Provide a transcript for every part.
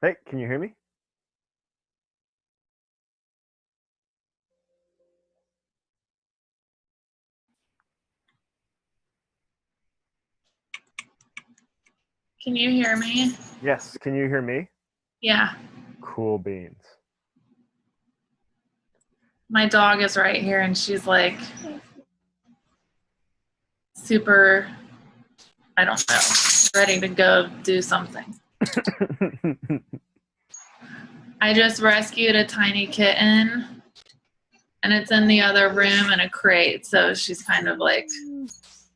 Hey, can you hear me? Can you hear me? Yes, can you hear me? Yeah. Cool beans. My dog is right here and she's like super, I don't know, ready to go do something. I just rescued a tiny kitten and it's in the other room in a crate. So she's kind of like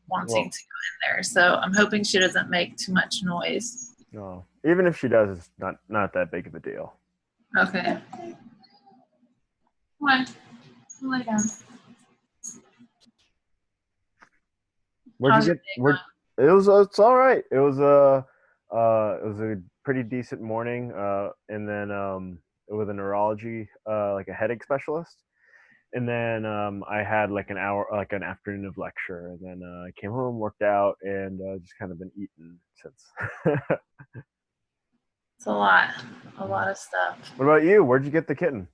wanting to go in there. So I'm hoping she doesn't make too much noise. No, even if she does, it's not that big of a deal. Okay. Come on. Lay down. Where'd you get? Where? It's all right. It was a pretty decent morning. And then with a neurology, like a headache specialist. And then I had like an hour, like an afternoon of lecture, and then I came home, worked out, and just kind of been eating since. It's a lot of stuff. What about you? Where'd you get the kitten?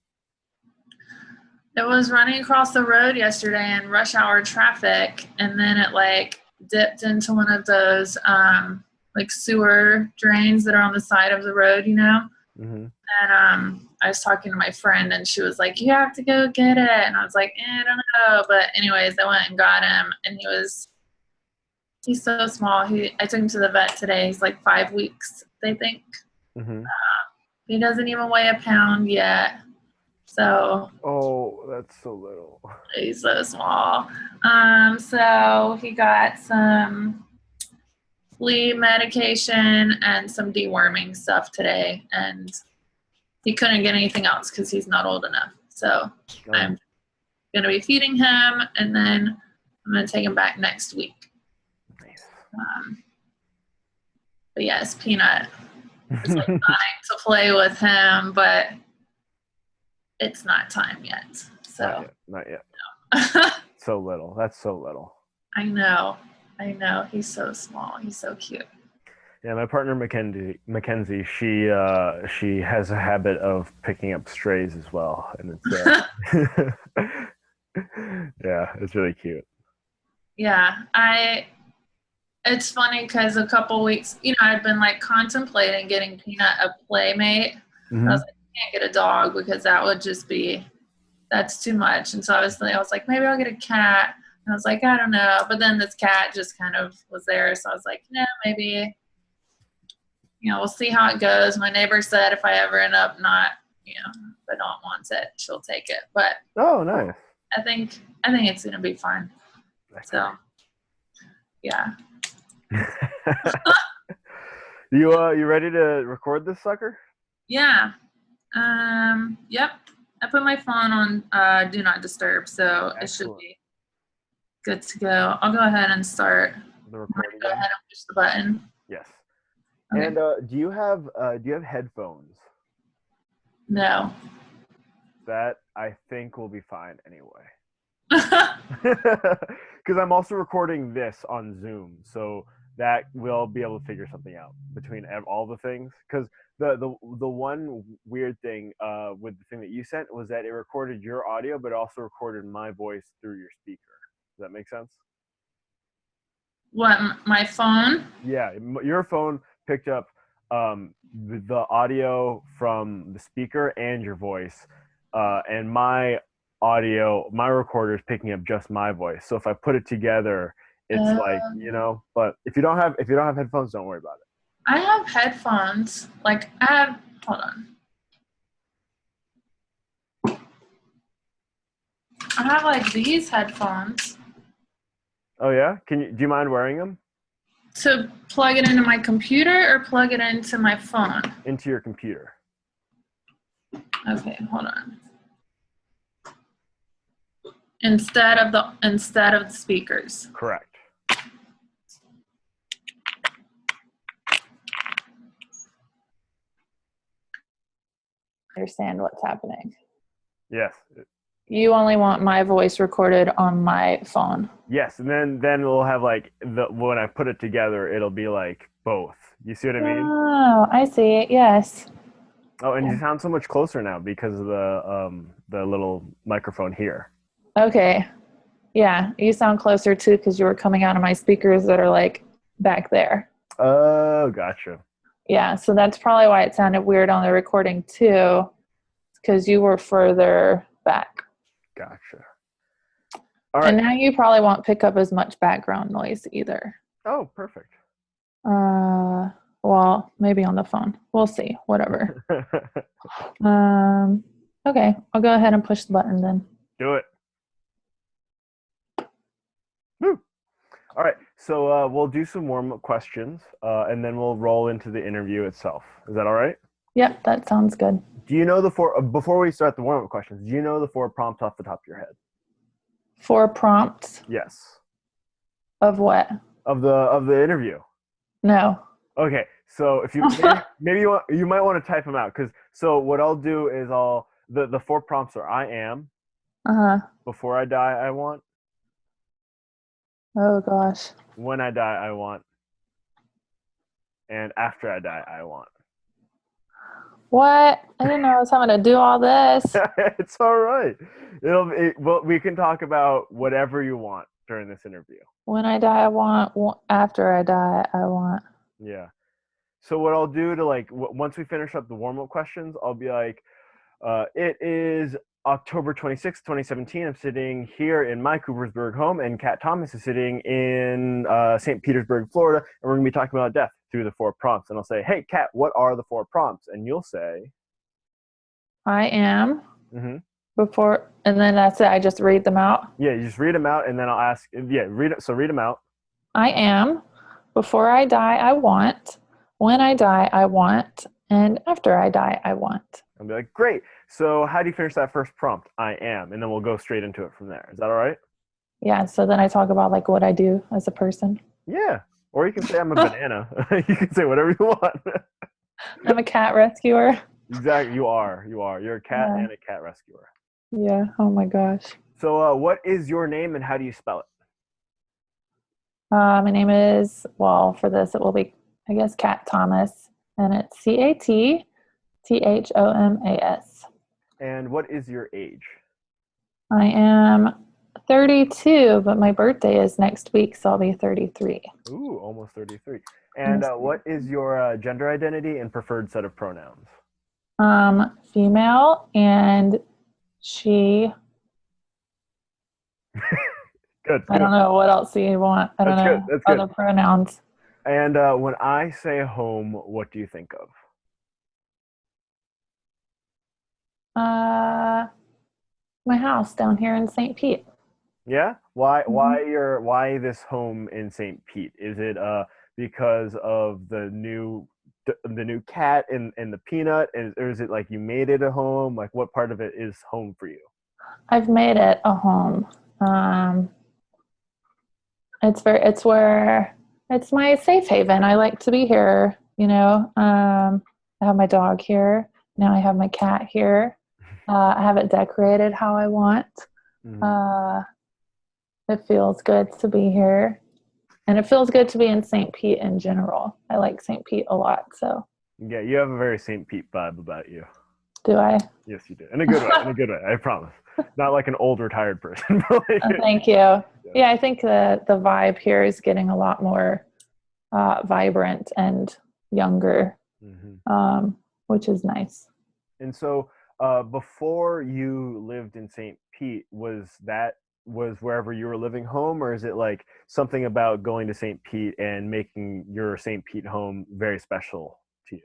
It was running across the road yesterday in rush hour traffic, and then it like dipped into one of those like sewer drains that are on the side of the road, you know. Mm-hmm. And I was talking to my friend, and she was like, "You have to go get it," and I was like, "I don't know." But anyways, I went and got him, and he's so small. I took him to the vet today. He's like 5 weeks, they think. Mm-hmm. He doesn't even weigh a pound yet. So Oh, that's so little. he's so small. So he got some flea medication and some deworming stuff today, and he couldn't get anything else because he's not old enough. So I'm going to be feeding him, and then I'm going to take him back next week. Nice. But yes, Peanut is like dying to play with him, but it's not time yet. So Not yet. no. So little. That's so little. I know. He's so small. He's so cute. Yeah, my partner Mackenzie, she has a habit of picking up strays as well, and it's yeah, it's really cute. Yeah, it's funny because a couple weeks, I'd been like contemplating getting Peanut a playmate. Mm-hmm. I was like, I can't get a dog because that's too much. And so I was like, maybe I'll get a cat. And I was like, I don't know. But then this cat just kind of was there. So I was like, no, maybe, we'll see how it goes. My neighbor said if I ever end up not, if I don't want it, she'll take it. But oh, nice. I think it's gonna be fun. That's so, yeah. You ready to record this sucker? Yeah. Yep. I put my phone on do not disturb, so Excellent. It should be good to go. I'll go ahead and start the recording. Go ahead and push the button. Yes. Okay. And do you have headphones? No. That I think will be fine anyway. Because I'm also recording this on Zoom, so that we'll be able to figure something out between all the things. Because the one weird thing with the thing that you sent was that it recorded your audio, but it also recorded my voice through your speaker. Does that make sense? What, my phone? Yeah, your phone picked up the audio from the speaker and your voice, and my recorder is picking up just my voice. So if I put it together, it's like, but if you don't have headphones, don't worry about it. I have headphones. Hold on. I have like these headphones. Oh yeah? Do you mind wearing them? To plug it into my computer or plug it into my phone? Into your computer. Okay, hold on. Instead of the speakers. Correct. Understand what's happening. Yes. You only want my voice recorded on my phone. Yes, and then we'll have like when I put it together, it'll be like both. You see what I mean? Oh, I see. Yes. Oh, and you sound so much closer now because of the little microphone here. Okay. Yeah, you sound closer too because you were coming out of my speakers that are like back there. Oh, gotcha. Yeah, so that's probably why it sounded weird on the recording too, because you were further back. Gotcha. All And right. now you probably won't pick up as much background noise either. Oh, perfect. Well, maybe on the phone. We'll see. Whatever. Um, okay, I'll go ahead and push the button then. Do it. Woo. All right. So we'll do some warm-up questions, and then we'll roll into the interview itself. Is that all right? Yep, that sounds good. Do you know the four? Before we start the warm-up questions, do you know the four prompts off the top of your head? 4 prompts Yes. of what? Of the interview. No. Okay. So if you maybe you might want to type them out because so what I'll do is the four prompts are I am, Uh-huh. before I die I want, Oh gosh. when I die I want, and after I die I want. What? I didn't know I was having to do all this. It's all right. Well, we can talk about whatever you want during this interview. When I die, I want. After I die, I want. Yeah. So what I'll do to once we finish up the warm-up questions, I'll be like, it is October 26th, 2017. I'm sitting here in my Coopersburg home, and Kat Thomas is sitting in St. Petersburg, Florida, and we're going to be talking about death through the 4 prompts. And I'll say, hey, Kat, what are the 4 prompts? And you'll say, I am. mm-hmm. Before, and then that's it. I just read them out. Yeah, you just read them out, and then I'll ask. Yeah, read it. So read them out. I am. Before I die, I want. When I die, I want. And after I die, I want. I'll be like, great. So how do you finish that first prompt? I am. And then we'll go straight into it from there. Is that all right? Yeah, so then I talk about like what I do as a person. Yeah. Or you can say I'm a banana. You can say whatever you want. I'm a cat rescuer. Exactly. You are. You're a cat and a cat rescuer. Yeah. Oh my gosh. So what is your name and how do you spell it? My name is, well, for this, it will be, I guess, Kat Thomas. And it's CATTHOMAS. And what is your age? I am 32, but my birthday is next week, so I'll be 33. Ooh, almost 33. And what is your gender identity and preferred set of pronouns? Female and she. Good. I don't know what else you want. I don't know. That's other pronouns. And when I say home, what do you think of? My house down here in St. Pete. Yeah? Why this home in St. Pete? Is it because of the new cat and the peanut, or is it like you made it a home? Like what part of it is home for you? I've made it a home. It's my safe haven. I like to be here, you know. I have my dog here. Now I have my cat here. I have it decorated how I want. Mm-hmm. It feels good to be here. And it feels good to be in St. Pete in general. I like St. Pete a lot, so. Yeah, you have a very St. Pete vibe about you. Do I? Yes, you do. In a good way. In a good way, I promise. Not like an old retired person. Thank you. Yeah, I think the vibe here is getting a lot more vibrant and younger, mm-hmm. Which is nice. And so before you lived in St. Pete, was wherever you were living home, or is it like something about going to St. Pete and making your St. Pete home very special to you?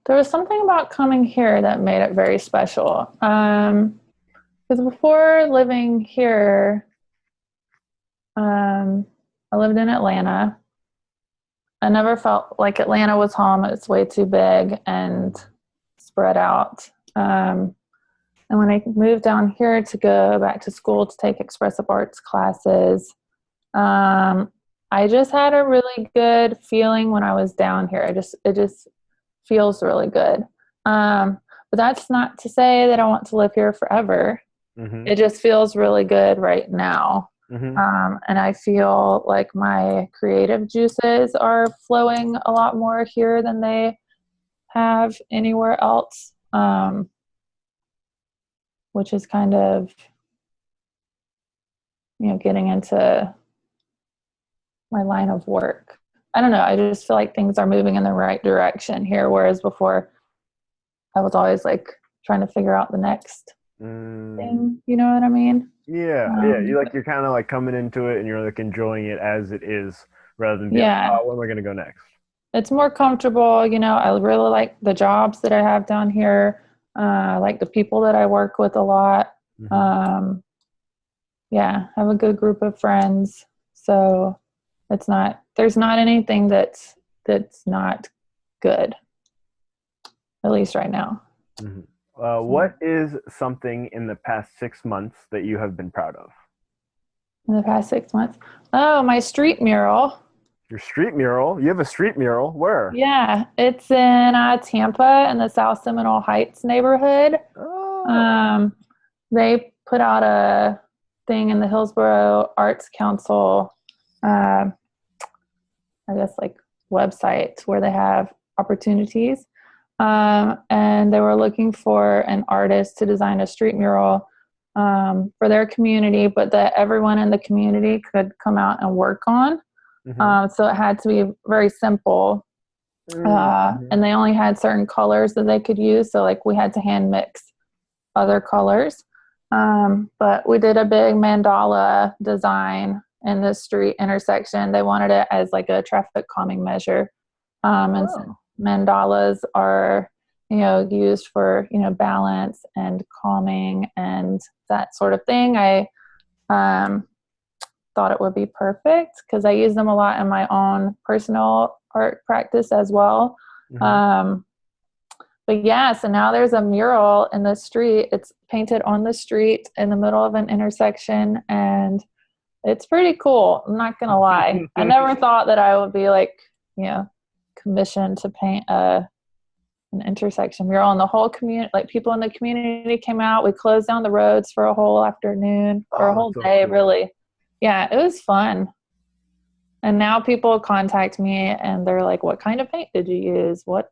There was something about coming here that made it very special. Because before living here, I lived in Atlanta. I never felt like Atlanta was home. It's way too big and spread out. And when I moved down here to go back to school to take expressive arts classes, I just had a really good feeling when I was down here. It just feels really good. But that's not to say that I want to live here forever. Mm-hmm. It just feels really good right now. Mm-hmm. And I feel like my creative juices are flowing a lot more here than they have anywhere else, which is kind of, getting into my line of work. I don't know. I just feel like things are moving in the right direction here, whereas before I was always like trying to figure out the next thing. You know what I mean? Yeah. You're kind of like coming into it and you're like enjoying it as it is rather than being like, Yeah, oh, where am I going to go next? it's more comfortable. I really like the jobs that I have down here. I like the people that I work with a lot. Mm-hmm. Um, yeah, I have a good group of friends. So there's not anything that's not good, at least right now. Mm-hmm. So What is something in the past 6 months that you have been proud of? in the past 6 months, oh, my street mural. Your street mural. You have a street mural. Where? Yeah, it's in Tampa in the South Seminole Heights neighborhood. Oh. Um, they put out a thing in the Hillsborough Arts Council, uh, I guess, like website where they have opportunities. And they were looking for an artist to design a street mural for their community, but that everyone in the community could come out and work on. Mm-hmm. So it had to be very simple. Mm-hmm. And they only had certain colors that they could use. So, like, we had to hand mix other colors. But we did a big mandala design in the street intersection. They wanted it as like a traffic calming measure. And since Oh. mandalas are, used for, balance and calming and that sort of thing, I um, thought it would be perfect because I use them a lot in my own personal art practice as well. Mm-hmm. Um, but yeah, so now there's a mural in the street. It's painted on the street in the middle of an intersection, and it's pretty cool. I'm not gonna lie. I never thought that I would be like, commissioned to paint an intersection mural, and the whole community, like people in the community, came out. We closed down the roads for a whole afternoon or a Oh, whole that's so day, cool. really. Yeah, it was fun. And now people contact me and they're like, "What kind of paint did you use? What?"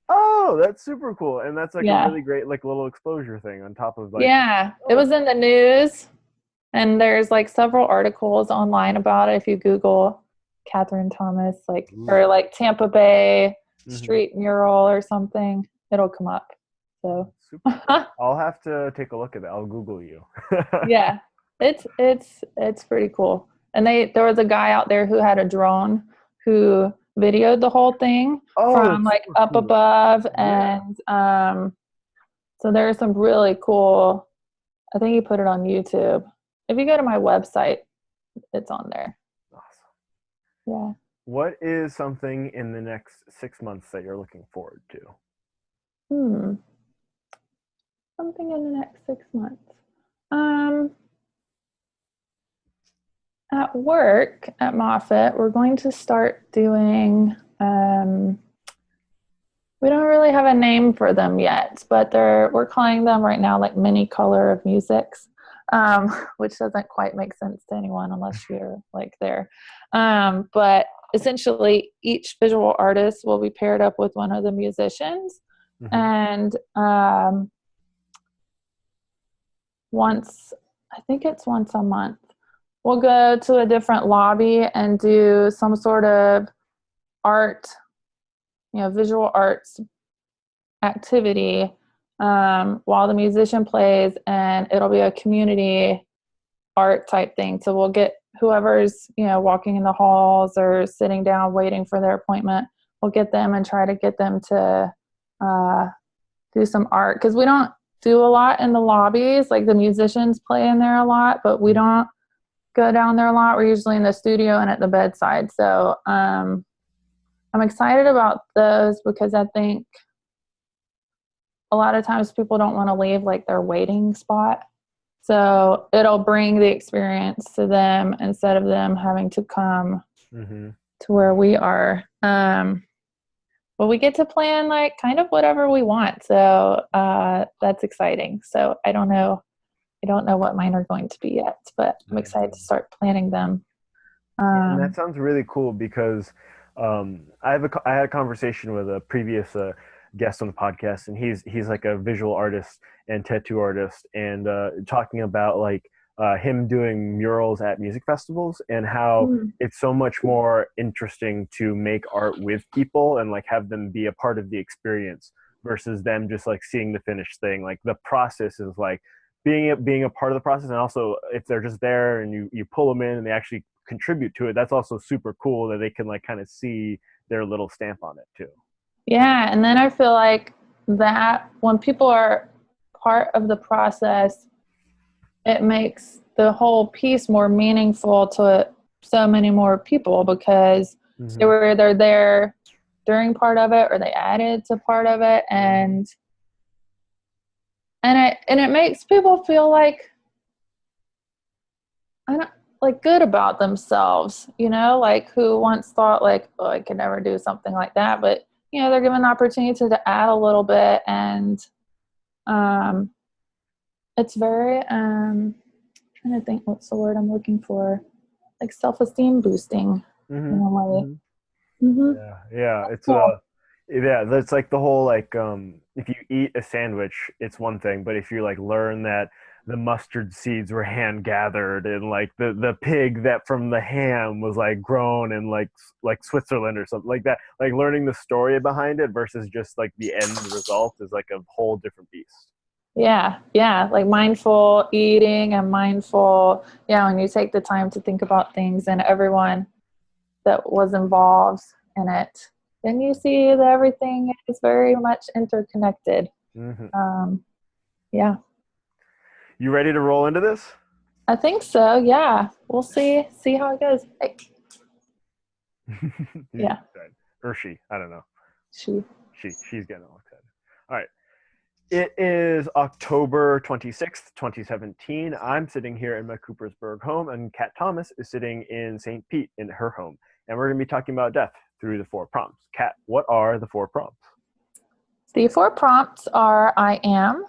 Oh, that's super cool. And that's like a Yeah. really great like little exposure thing on top of like, Yeah, it oh, was in the news, and there's like several articles online about it. If you Google Catherine Thomas, like, ooh. or like Tampa Bay Mm-hmm. street mural or something, it'll come up. So, Super cool. I'll have to take a look at that. I'll Google you. yeah, it's pretty cool. And there was a guy out there who had a drone who videoed the whole thing Oh, from that's like super up cool. above, Yeah. and so there's some really cool. I think he put it on YouTube. If you go to my website, it's on there. Awesome. Yeah. What is something in the next 6 months that you're looking forward to? Hmm. Something in the next 6 months. Um, at work at Moffitt, we're going to start doing. We don't really have a name for them yet, but we're calling them right now like mini color of musics, which doesn't quite make sense to anyone unless you're like there. But essentially, each visual artist will be paired up with one of the musicians, Mm-hmm. and I think it's once a month, we'll go to a different lobby and do some sort of art, visual arts activity while the musician plays, and it'll be a community art type thing. So we'll get whoever's walking in the halls or sitting down waiting for their appointment. We'll get them and try to get them to do some art, because we don't do a lot in the lobbies. Like, the musicians play in there a lot, but we don't go down there a lot. We're usually in the studio and at the bedside. So I'm excited about those because I think a lot of times people don't want to leave like their waiting spot. So it'll bring the experience to them instead of them having to come Mm-hmm. to where we are. But we get to plan like kind of whatever we want. So that's exciting. So I don't know. I don't know what mine are going to be yet, but I'm excited to start planning them. Yeah, and that Um, sounds really cool because I had a conversation with a previous guest on the podcast, and he's like a visual artist and tattoo artist, and talking about like him doing murals at music festivals and how Mm. it's so much more interesting to make art with people and like have them be a part of the experience versus them just like seeing the finished thing. Like the process is like being a part of the process, and also if they're just there and you pull them in and they actually contribute to it, that's also super cool that they can like kind of see their little stamp on it too. Yeah, and then I feel like that when people are part of the process, it makes the whole piece more meaningful to so many more people because they Mm-hmm. were either there during part of it or they added to part of it, and it makes people feel like I don't like good about themselves, like who once thought like, oh, I could never do something like that, but they're given the opportunity to add a little bit, and um, it's very trying to think what's the word I'm looking for, like self-esteem boosting in Mm-hmm. a way. Mm-hmm. Mm-hmm. Yeah, it's Cool. yeah, that's like the whole like if you eat a sandwich, it's one thing, but if you like learn that the mustard seeds were hand gathered and like the pig that from the ham was like grown in like Switzerland or something like that, like learning the story behind it versus just like the end result is like a whole different beast. Yeah, like mindful eating and mindful, when you take the time to think about things and everyone that was involved in it, then you see that everything is very much interconnected. Hmm. Um, yeah, You ready to roll into this? I think so. Yeah, we'll see how it goes. Hey, He's yeah, excited. Or she, I don't know. she. She's getting all excited. All right. It is October 26th, 2017. I'm sitting here in my Coopersburg home, and Kat Thomas is sitting in St. Pete in her home. And we're going to be talking about death through the 4 prompts. Kat, what are the 4 prompts? The 4 prompts are: I am,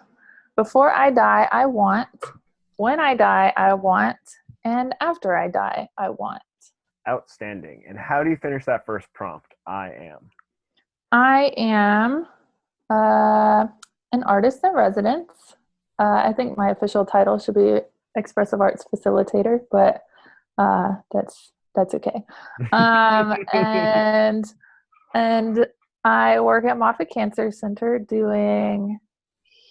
before I die, I want, when I die, I want, and after I die, I want. Outstanding. And how do you finish that first prompt? I am. I am uh, an artist in residence. I think my official title should be expressive arts facilitator, but that's okay. And I work at Moffitt Cancer Center doing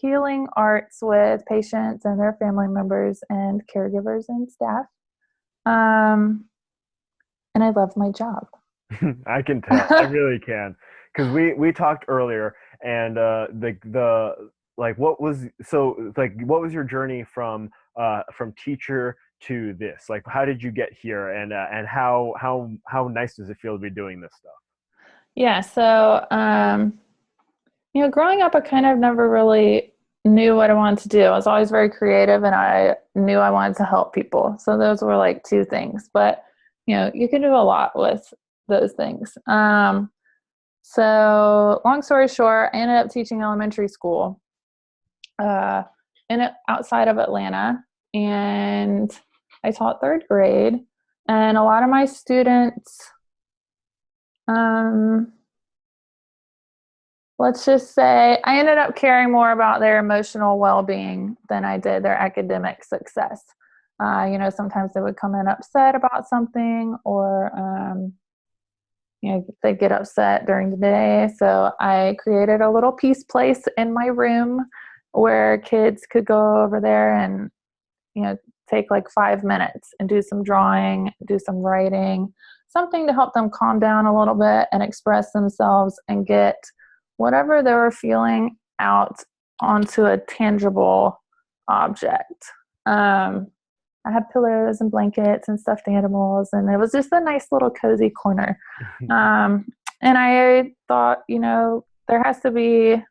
healing arts with patients and their family members and caregivers and staff. Um, and I love my job. I can tell. I really can. Because we talked earlier, and the like what was so like what was your journey from teacher to this? Like how did you get here, and how nice does it feel to be doing this stuff? Yeah, so growing up, I kind of never really knew what I wanted to do. I was always very creative, and I knew I wanted to help people. So those were like two things. But you can do a lot with those things. So long story short, I ended up teaching elementary school uh, outside of Atlanta, and I taught third grade. And a lot of my students, um, let's just say I ended up caring more about their emotional well-being than I did their academic success. Sometimes they would come in upset about something, or they get upset during the day. So I created a little peace place in my room where kids could go over there and take like 5 minutes and do some drawing, do some writing, something to help them calm down a little bit and express themselves and get whatever they were feeling out onto a tangible object. I had pillows and blankets and stuffed animals, and it was just a nice little cozy corner. And I thought, there has to be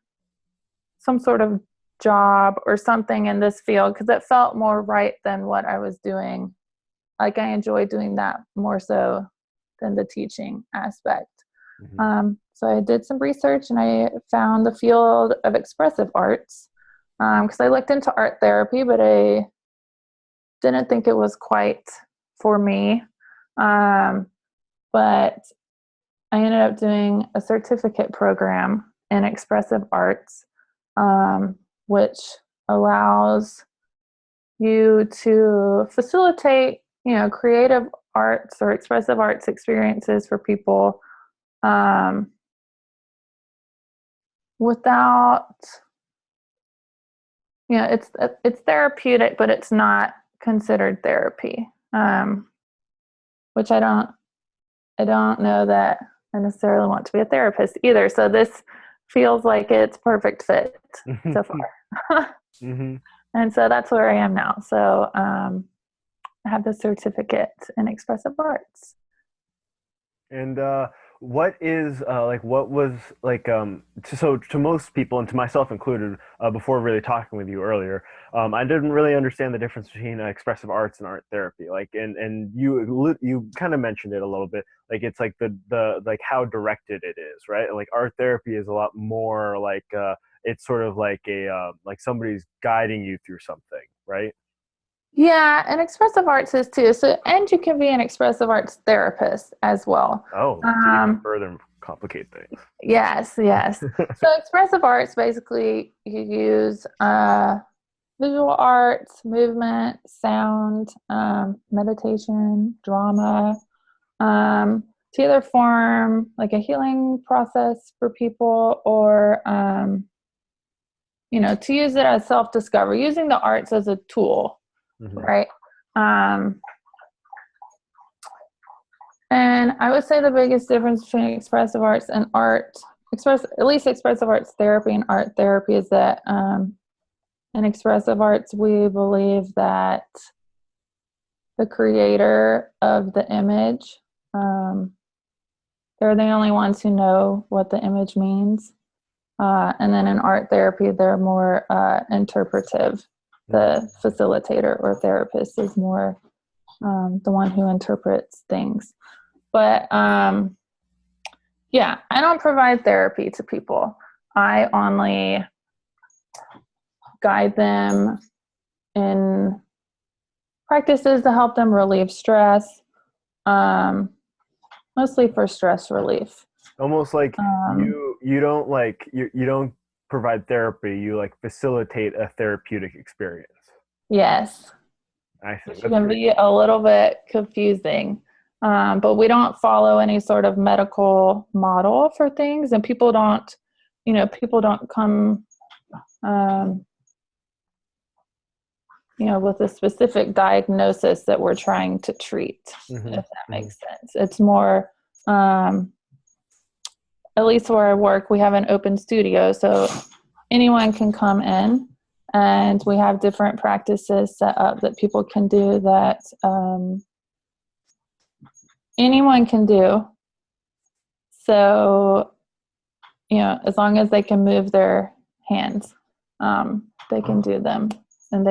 some sort of job or something in this field because it felt more right than what I was doing. Like I enjoyed doing that more so than the teaching aspect. Mm-hmm. So I did some research and I found the field of expressive arts because I looked into art therapy, but I didn't think it was quite for me. But I ended up doing a certificate program in expressive arts, which allows you to facilitate, creative arts or expressive arts experiences for people without, it's therapeutic, but it's not considered therapy, which I don't know that I necessarily want to be a therapist either. So this feels like it's perfect fit so far. And so that's where I am now. So I have the certificate in expressive arts. And what is what was so to most people and to myself included, before really talking with you earlier, I didn't really understand the difference between expressive arts and art therapy. Like, and you kind of mentioned it a little bit. Like, it's like the like how directed it is, right? Like art therapy is a lot more like it's sort of like a like somebody's guiding you through something, right? Yeah, and expressive arts is too. So, and you can be an expressive arts therapist as well. Oh, to even further complicate things. Yes, yes. So, expressive arts basically you use visual arts, movement, sound, meditation, drama, to either form like a healing process for people or to use it as self-discovery, using the arts as a tool. Right. And I would say the biggest difference between expressive arts and at least expressive arts therapy and art therapy, is that in expressive arts, we believe that the creator of the image, they're the only ones who know what the image means. And then in art therapy, they're more interpretive. The facilitator or therapist is more the one who interprets things. But yeah, I don't provide therapy to people. I only guide them in practices to help them relieve stress, mostly for stress relief. Almost like you don't you don't provide therapy, you like facilitate a therapeutic experience. Yes. I see. Which can be a little bit confusing. But we don't follow any sort of medical model for things, and people don't come with a specific diagnosis that we're trying to treat, if that makes sense. It's more, at least where I work, we have an open studio, so anyone can come in, and we have different practices set up that people can do that anyone can do. So, as long as they can move their hands, they can do them. And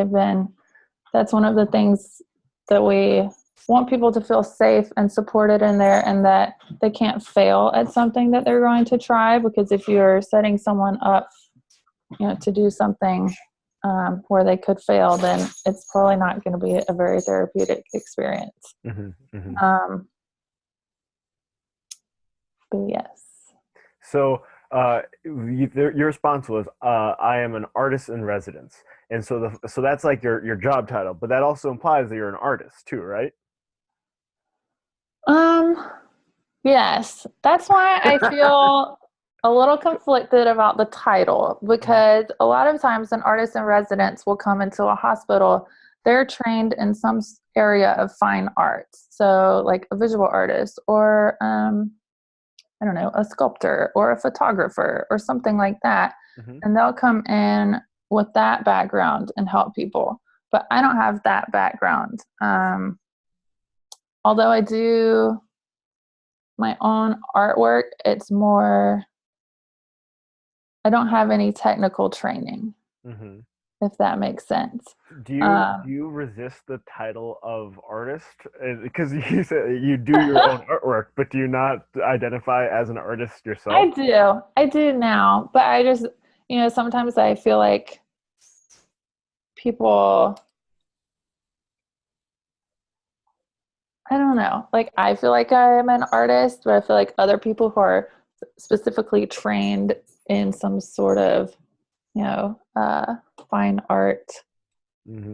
that's one of the things that we want people to feel safe and supported in there, and that they can't fail at something that they're going to try, because if you're setting someone up, to do something where they could fail, then it's probably not going to be a very therapeutic experience. But yes. So your response was, "I am an artist in residence," and so that's like your job title, but that also implies that you're an artist too, right? Yes, that's why I feel a little conflicted about the title, because a lot of times an artist in residence will come into a hospital. They're trained in some area of fine arts, so like a visual artist, or I don't know, a sculptor or a photographer or something like that. And they'll come in with that background and help people. But I don't have that background. Although I do my own artwork, it's more, I don't have any technical training, if that makes sense. Do you resist the title of artist? Because you said you do your own artwork, but do you not identify as an artist yourself? I do now, but I just, sometimes I feel like people, I don't know, like I feel like I'm an artist, but I feel like other people who are specifically trained in some sort of, fine art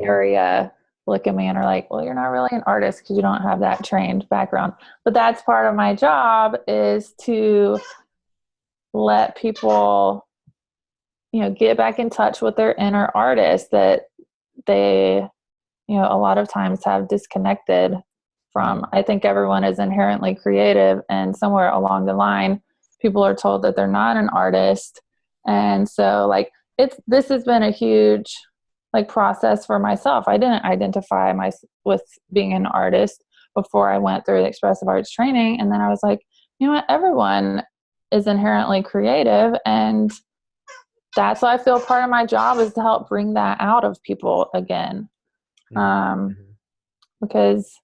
area look at me and are like, well, you're not really an artist because you don't have that trained background. But that's part of my job, is to let people, get back in touch with their inner artist that they, a lot of times have disconnected from. I think everyone is inherently creative, and somewhere along the line, people are told that they're not an artist. And so this has been a huge process for myself. I didn't identify with being an artist before I went through the expressive arts training. And then I was like, you know what, everyone is inherently creative. And that's why I feel part of my job is to help bring that out of people again. Because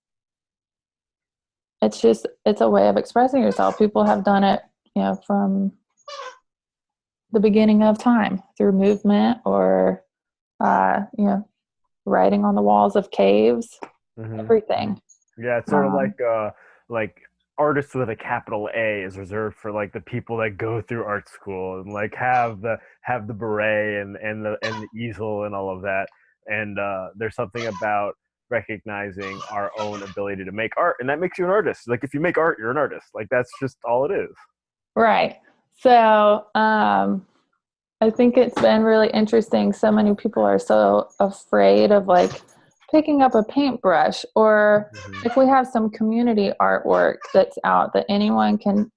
it's a way of expressing yourself. People have done it, from the beginning of time through movement or, writing on the walls of caves, everything. Yeah, it's sort of like artists with a capital A is reserved for the people that go through art school and have the beret and the easel and all of that. And there's something about recognizing our own ability to make art, and that makes you an artist. If you make art, you're an artist. That's just all it is. Right. So I think it's been really interesting. So many people are so afraid of picking up a paintbrush, or if we have some community artwork that's out that anyone can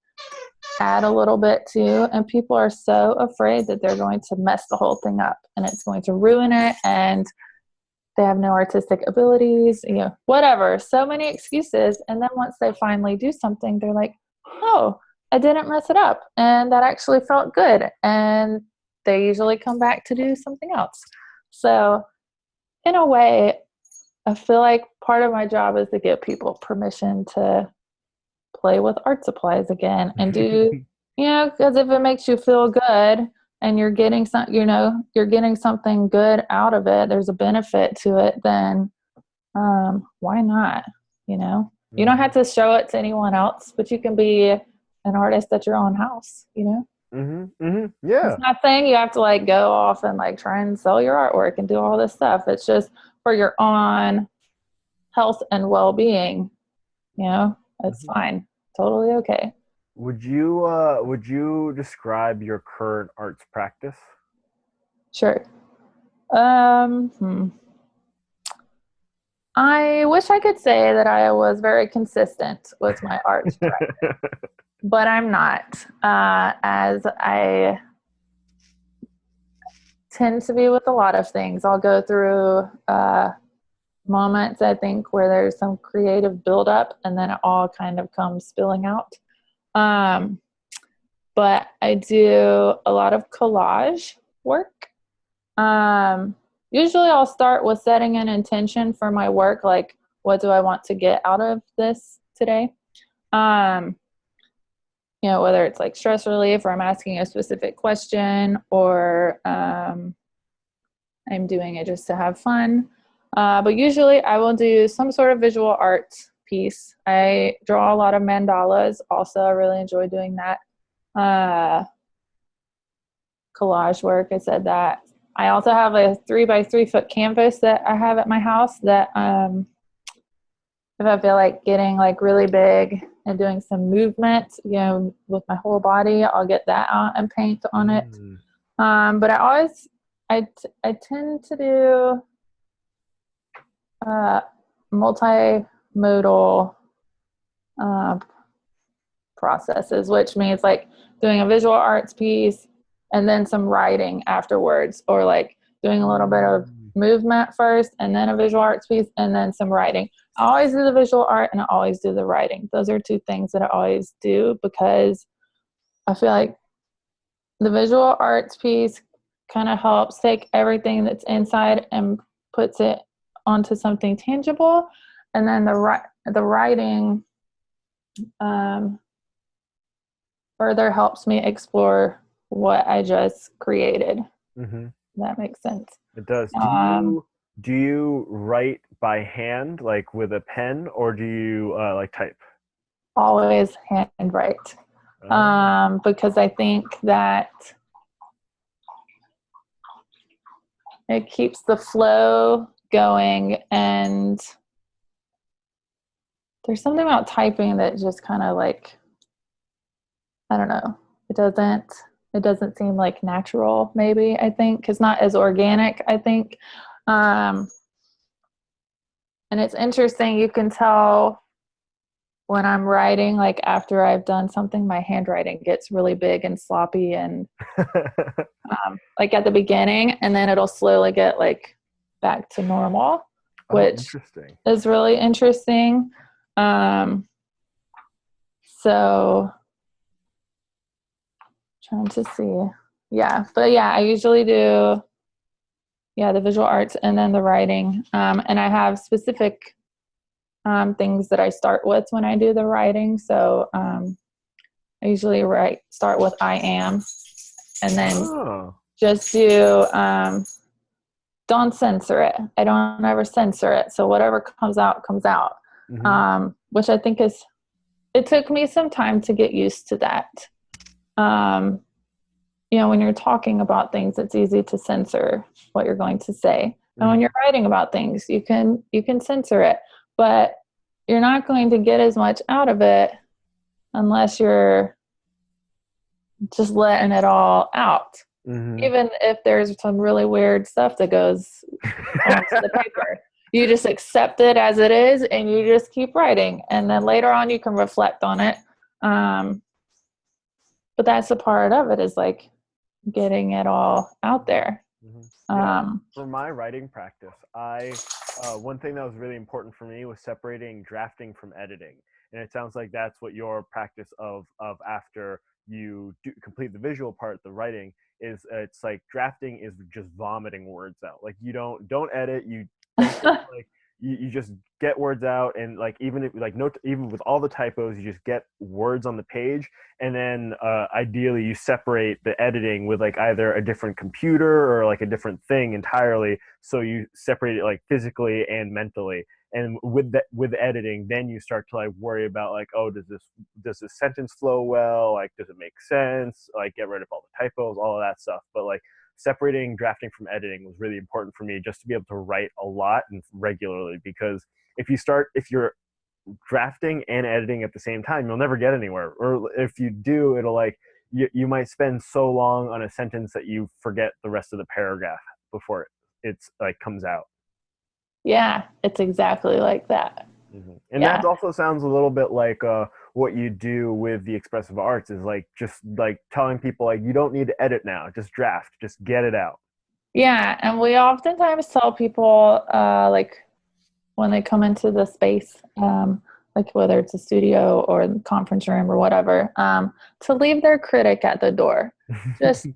add a little bit to, and people are so afraid that they're going to mess the whole thing up and it's going to ruin it, and they have no artistic abilities, whatever. So many excuses. And then once they finally do something, they're like, oh, I didn't mess it up, and that actually felt good. And they usually come back to do something else. So in a way, I feel like part of my job is to give people permission to play with art supplies again and do, because if it makes you feel good and you're getting you're getting something good out of it, there's a benefit to it, then why not? You don't have to show it to anyone else, but you can be an artist at your own house, Yeah. It's not saying you have to go off and try and sell your artwork and do all this stuff. It's just for your own health and well-being. It's fine. Totally okay. Would you describe your current arts practice? Sure. I wish I could say that I was very consistent with my art practice, but I'm not, as I tend to be with a lot of things. I'll go through moments, I think, where there's some creative buildup, and then it all kind of comes spilling out. But I do a lot of collage work. Usually I'll start with setting an intention for my work, what do I want to get out of this today? Whether it's stress relief, or I'm asking a specific question, or I'm doing it just to have fun. But usually I will do some sort of visual art piece. I draw a lot of mandalas also. I really enjoy doing that. Collage work, I said that. I also have a 3x3 foot canvas that I have at my house that if I feel like getting really big and doing some movement, with my whole body, I'll get that out and paint on it. But I tend to do multi-modal processes, which means doing a visual arts piece and then some writing afterwards, or doing a little bit of movement first and then a visual arts piece and then some writing. I always do the visual art and I always do the writing. Those are two things that I always do, because I feel like the visual arts piece kind of helps take everything that's inside and puts it onto something tangible, and then the writing further helps me explore what I just created. That makes sense. It does. Do you write by hand, with a pen, or do you type? Always handwrite, because I think that it keeps the flow going, and there's something about typing that just kind of like, I don't know, it doesn't seem like natural, maybe, I think, because not as organic, I think. And it's interesting, you can tell when I'm writing, like after I've done something, my handwriting gets really big and sloppy and like at the beginning, and then it'll slowly get like back to normal, which Interesting. is really interesting. So trying to see. Yeah, but yeah, I usually do, yeah, the visual arts and then the writing. And I have specific things that I start with when I do the writing. So I usually start with I am, and then just do, don't censor it. I don't ever censor it. So whatever comes out, comes out. Which I think it took me some time to get used to that. When you're talking about things, it's easy to censor what you're going to say. And when you're writing about things, you can censor it, but you're not going to get as much out of it unless you're just letting it all out. Even if there's some really weird stuff that goes onto the paper, you just accept it as it is and you just keep writing, and then later on you can reflect on it. But that's a part of it, is like getting it all out there. For my writing practice, one thing that was really important for me was separating drafting from editing, and it sounds like that's what your practice of after you complete the visual part, the writing is. It's like drafting is just vomiting words out. Like you don't edit, you don't like you just get words out, and like even with all the typos, you just get words on the page, and then ideally you separate the editing with like either a different computer or like a different thing entirely, so you separate it like physically and mentally. And with editing, then you start to like worry about like, oh, does this sentence flow well, like does it make sense, like get rid of all the typos, all of that stuff. But like separating drafting from editing was really important for me, just to be able to write a lot and regularly, because if you're drafting and editing at the same time, you'll never get anywhere. Or if you do, it'll like you might spend so long on a sentence that you forget the rest of the paragraph before it's like comes out. Yeah, it's exactly like that. And that also sounds a little bit like what you do with the expressive arts, is like just like telling people like you don't need to edit now, just draft, just get it out. Yeah, and we oftentimes tell people like when they come into the space, like whether it's a studio or the conference room or whatever, to leave their critic at the door. Just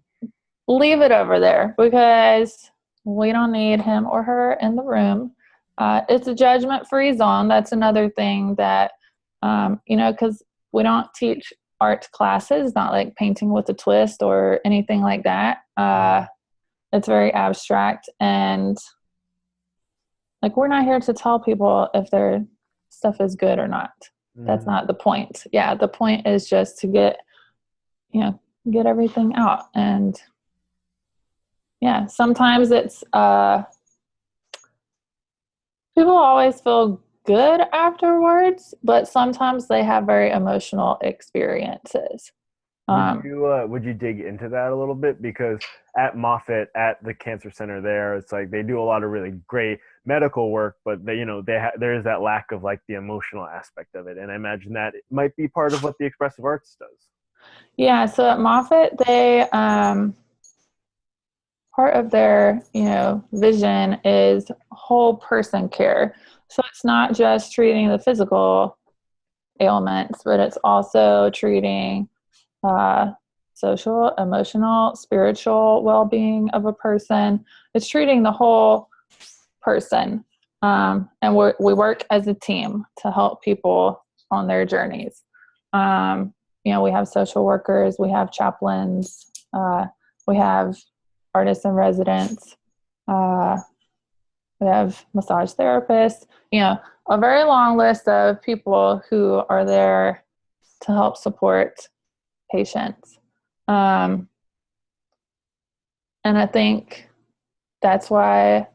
leave it over there, because we don't need him or her in the room. It's a judgment-free zone. That's another thing that, because we don't teach art classes, not like painting with a twist or anything like that. It's very abstract, and like we're not here to tell people if their stuff is good or not. That's not the point. Yeah, the point is just to get everything out. And yeah, sometimes it's people always feel good afterwards, but sometimes they have very emotional experiences. Would you dig into that a little bit? Because at Moffitt, at the Cancer Center there, it's like they do a lot of really great medical work, but there is that lack of like the emotional aspect of it, and I imagine that it might be part of what the expressive arts does. Yeah, so at Moffitt, they part of their vision is whole person care. So it's not just treating the physical ailments, but it's also treating social, emotional, spiritual well-being of a person. It's treating the whole person. And we work as a team to help people on their journeys. We have social workers, we have chaplains, we have artists in residence, we have massage therapists, a very long list of people who are there to help support patients. And I think that's why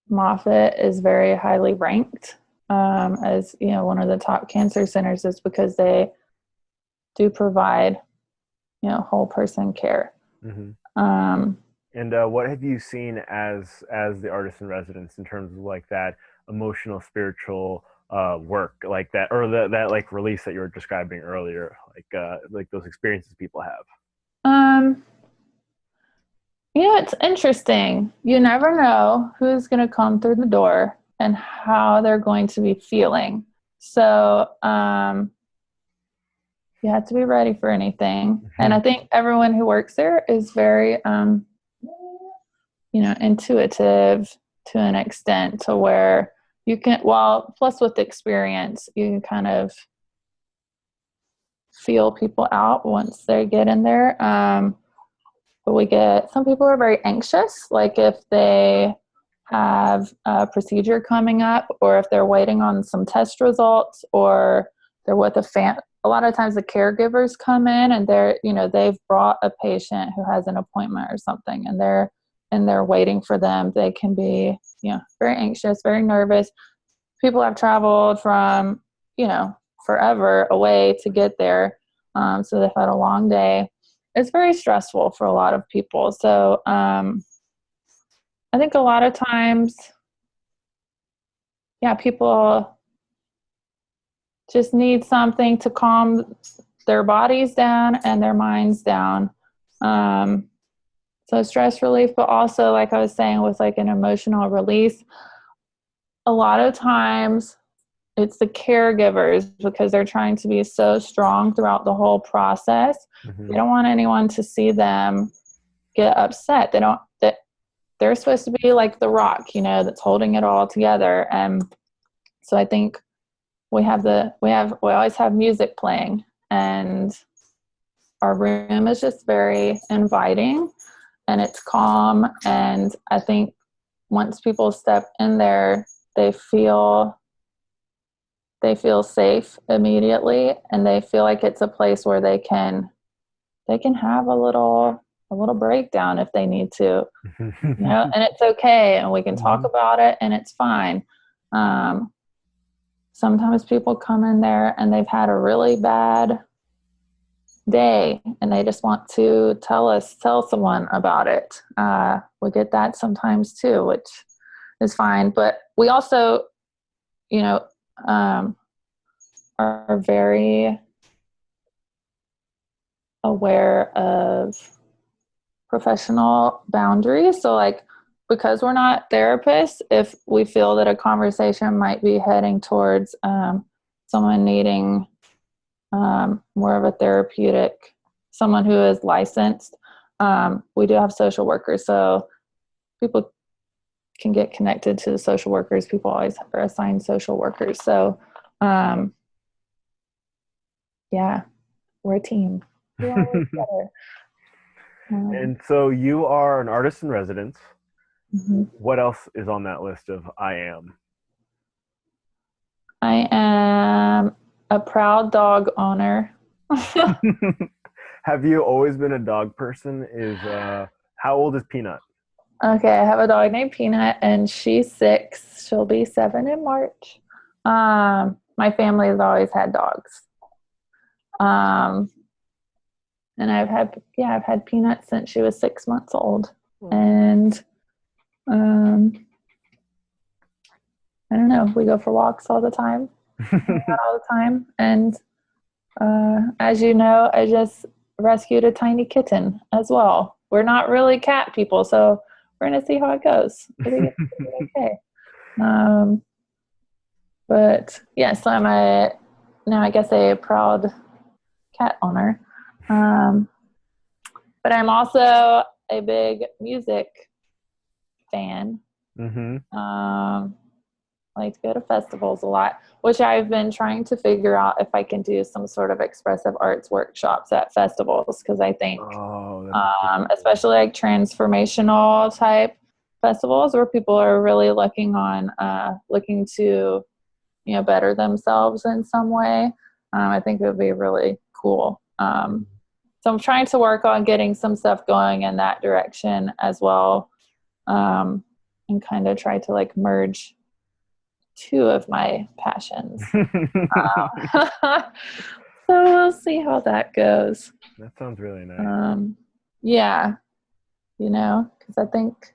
Moffitt is very highly ranked as, you know, one of the top cancer centers, is because they do provide, you know, whole person care. And what have you seen as the artist in residence in terms of like that emotional, spiritual work, like that, or that like release that you were describing earlier, like those experiences people have? Um, you know, it's interesting. You never know who's going to come through the door and how they're going to be feeling. So, you have to be ready for anything. And I think everyone who works there is very, you know, intuitive to an extent, to where you can, well, plus with experience, you can kind of feel people out once they get in there. But we get, some people are very anxious, like if they have a procedure coming up, or if they're waiting on some test results, or they're with a lot of times the caregivers come in and they're, you know, they've brought a patient who has an appointment or something, and they're waiting for them. They can be, you know, very anxious, very nervous. People have traveled from, you know, forever away to get there. So they've had a long day. It's very stressful for a lot of people. So I think a lot of times, yeah, people just need something to calm their bodies down and their minds down. So stress relief, but also, like I was saying, with like an emotional release, a lot of times it's the caregivers, because they're trying to be so strong throughout the whole process. They don't want anyone to see them get upset. They're supposed to be like the rock, you know, that's holding it all together. And so I think we always have music playing, and our room is just very inviting and it's calm. And I think once people step in there, they feel safe immediately, and they feel like it's a place where they can have a little breakdown if they need to, you know, and it's okay, and we can talk about it, and it's fine. Sometimes people come in there and they've had a really bad day and they just want to tell someone about it. We get that sometimes too, which is fine. But we also, you know, are very aware of professional boundaries. So like, because we're not therapists, if we feel that a conversation might be heading towards someone needing more of a therapeutic, someone who is licensed, we do have social workers. So people can get connected to the social workers. People always are assigned social workers. So yeah, we're a team. We all work together. And so you are an artist in residence. Mm-hmm. What else is on that list of I am? I am a proud dog owner. Have you always been a dog person? How old is Peanut? Okay, I have a dog named Peanut, and she's 6. She'll be 7 in March. My family has always had dogs. And I've had Peanut since she was 6 months old. And I don't know, we go for walks all the time, all the time. And as you know, I just rescued a tiny kitten as well. We're not really cat people, so we're going to see how it goes. I think it's okay. But yeah, so I'm I guess a proud cat owner. But I'm also a big music fan. Like to go to festivals a lot, which I've been trying to figure out if I can do some sort of expressive arts workshops at festivals, because I think especially like transformational type festivals where people are really looking to, you know, better themselves in some way, I think it would be really cool. So I'm trying to work on getting some stuff going in that direction as well. and kind of try to like merge two of my passions. So we'll see how that goes. That sounds really nice. Yeah, because I think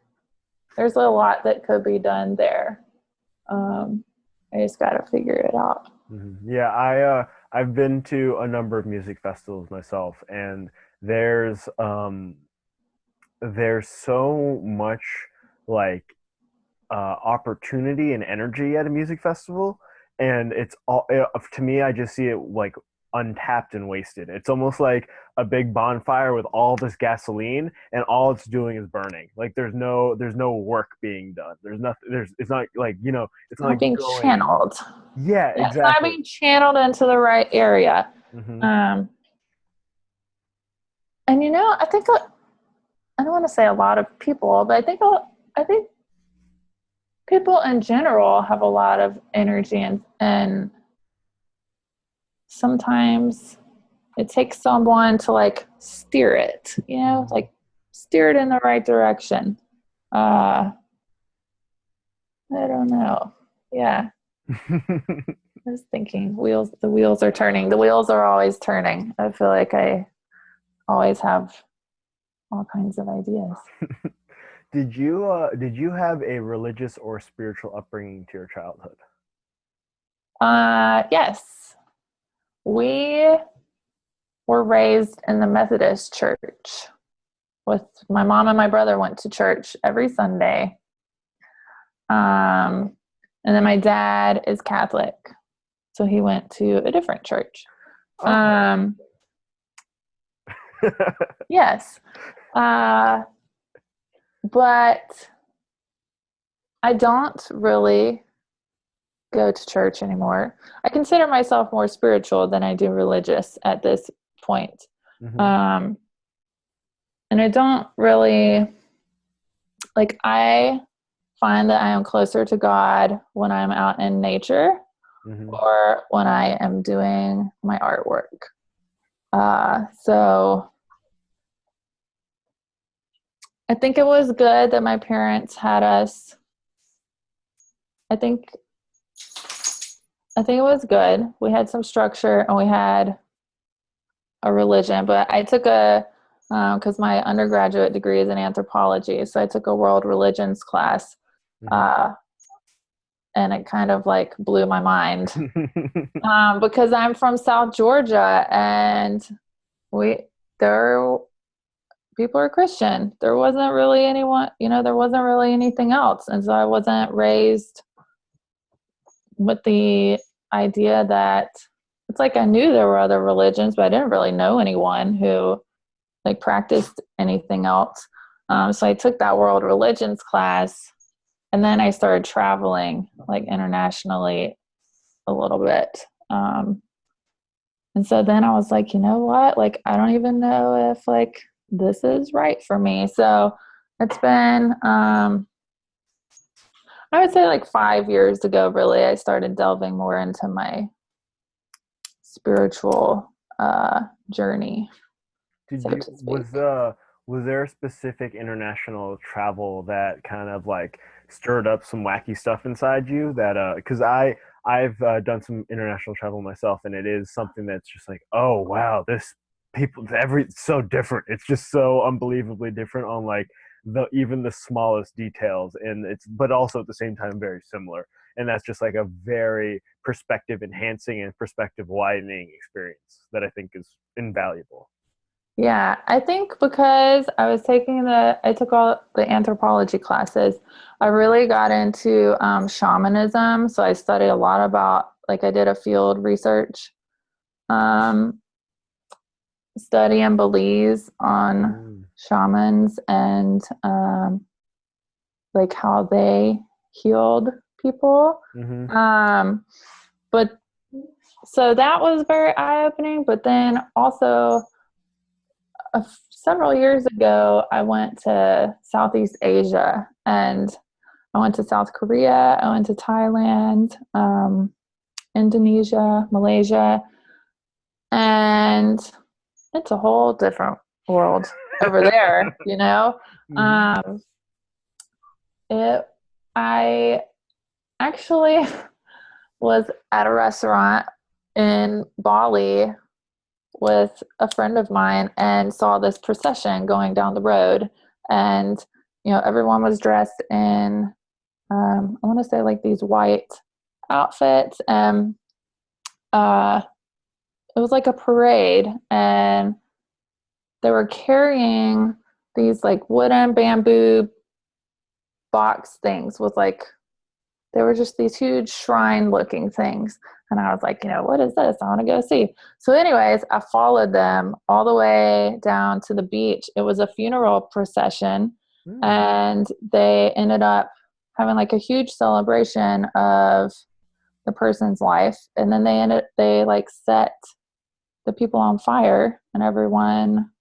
there's a lot that could be done there. I just got to figure it out. Mm-hmm. Yeah, I've been to a number of music festivals myself, and there's um there's so much like opportunity and energy at a music festival, and it's all to me. I just see it like untapped and wasted. It's almost like a big bonfire with all this gasoline, and all it's doing is burning. Like there's no work being done. There's nothing. It's not like it's It's not not like being going. channeled. Yeah, Yeah, it's not exactly. being channeled into the right area. Hmm. Um, and I think I don't want to say a lot of people, but I think people in general have a lot of energy, and sometimes it takes someone to like steer it, like steer it in the right direction. I don't know. Yeah. I was thinking the wheels are turning. The wheels are always turning. I feel like I always have all kinds of ideas. Did you have a religious or spiritual upbringing to your childhood? Yes. We were raised in the Methodist church. With my mom and my brother went to church every Sunday. And then my dad is Catholic, so he went to a different church. Oh. Yes. But I don't really go to church anymore. I consider myself more spiritual than I do religious at this point. Hmm. Um, and I don't really I find that I am closer to God when I'm out in nature Hmm. or when I am doing my artwork. So I think it was good that my parents had us. I think it was good. We had some structure and we had a religion, but I took because my undergraduate degree is in anthropology, so I took a world religions class, Hmm. uh, and it kind of like blew my mind because I'm from South Georgia and we there people are Christian. There wasn't really anyone, there wasn't really anything else, and so I wasn't raised with the idea that it's like I knew there were other religions, but I didn't really know anyone who like practiced anything else. So I took that world religions class, and then I started traveling like internationally a little bit. And so then I was like, you know what? Like, I don't even know if like this is right for me. So it's been, I would say like 5 years ago, really, I started delving more into my spiritual journey, Did so you to speak. was there a specific international travel that kind of like stirred up some wacky stuff inside you that because I've done some international travel myself, and it is something that's just like, oh wow, this people every it's so different. It's just so unbelievably different on like the even the smallest details, and it's but also at the same time very similar, and that's just like a very perspective enhancing and perspective widening experience that I think is invaluable. Yeah, I think because I took all the anthropology classes, I really got into shamanism. So I studied a lot about, like, I did a field research um, study in Belize on Mm. shamans and like how they healed people. Hmm. Um, but so that was very eye opening. But then also, several years ago, I went to Southeast Asia and I went to South Korea, I went to Thailand, Indonesia, Malaysia, and it's a whole different world over there, Hmm. Um, I actually was at a restaurant in Bali with a friend of mine and saw this procession going down the road. And, everyone was dressed in, I want to say like these white outfits. And it was like a parade. And they were carrying these like wooden bamboo box things with like, they were just these huge shrine looking things. And I was like, what is this? I want to go see. So anyways, I followed them all the way down to the beach. It was a funeral procession. And they ended up having like a huge celebration of the person's life. And then they like set the people on fire and everyone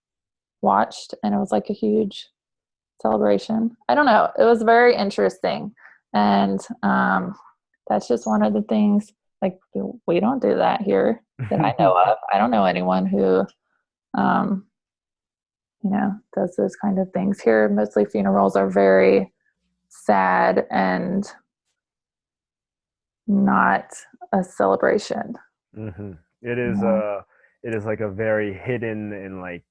watched, and it was like a huge celebration. I don't know. It was very interesting. And that's just one of the things, like, we don't do that here that I know of. I don't know anyone who, does those kind of things. Here, mostly funerals are very sad and not a celebration. Mm-hmm. It is like a very hidden and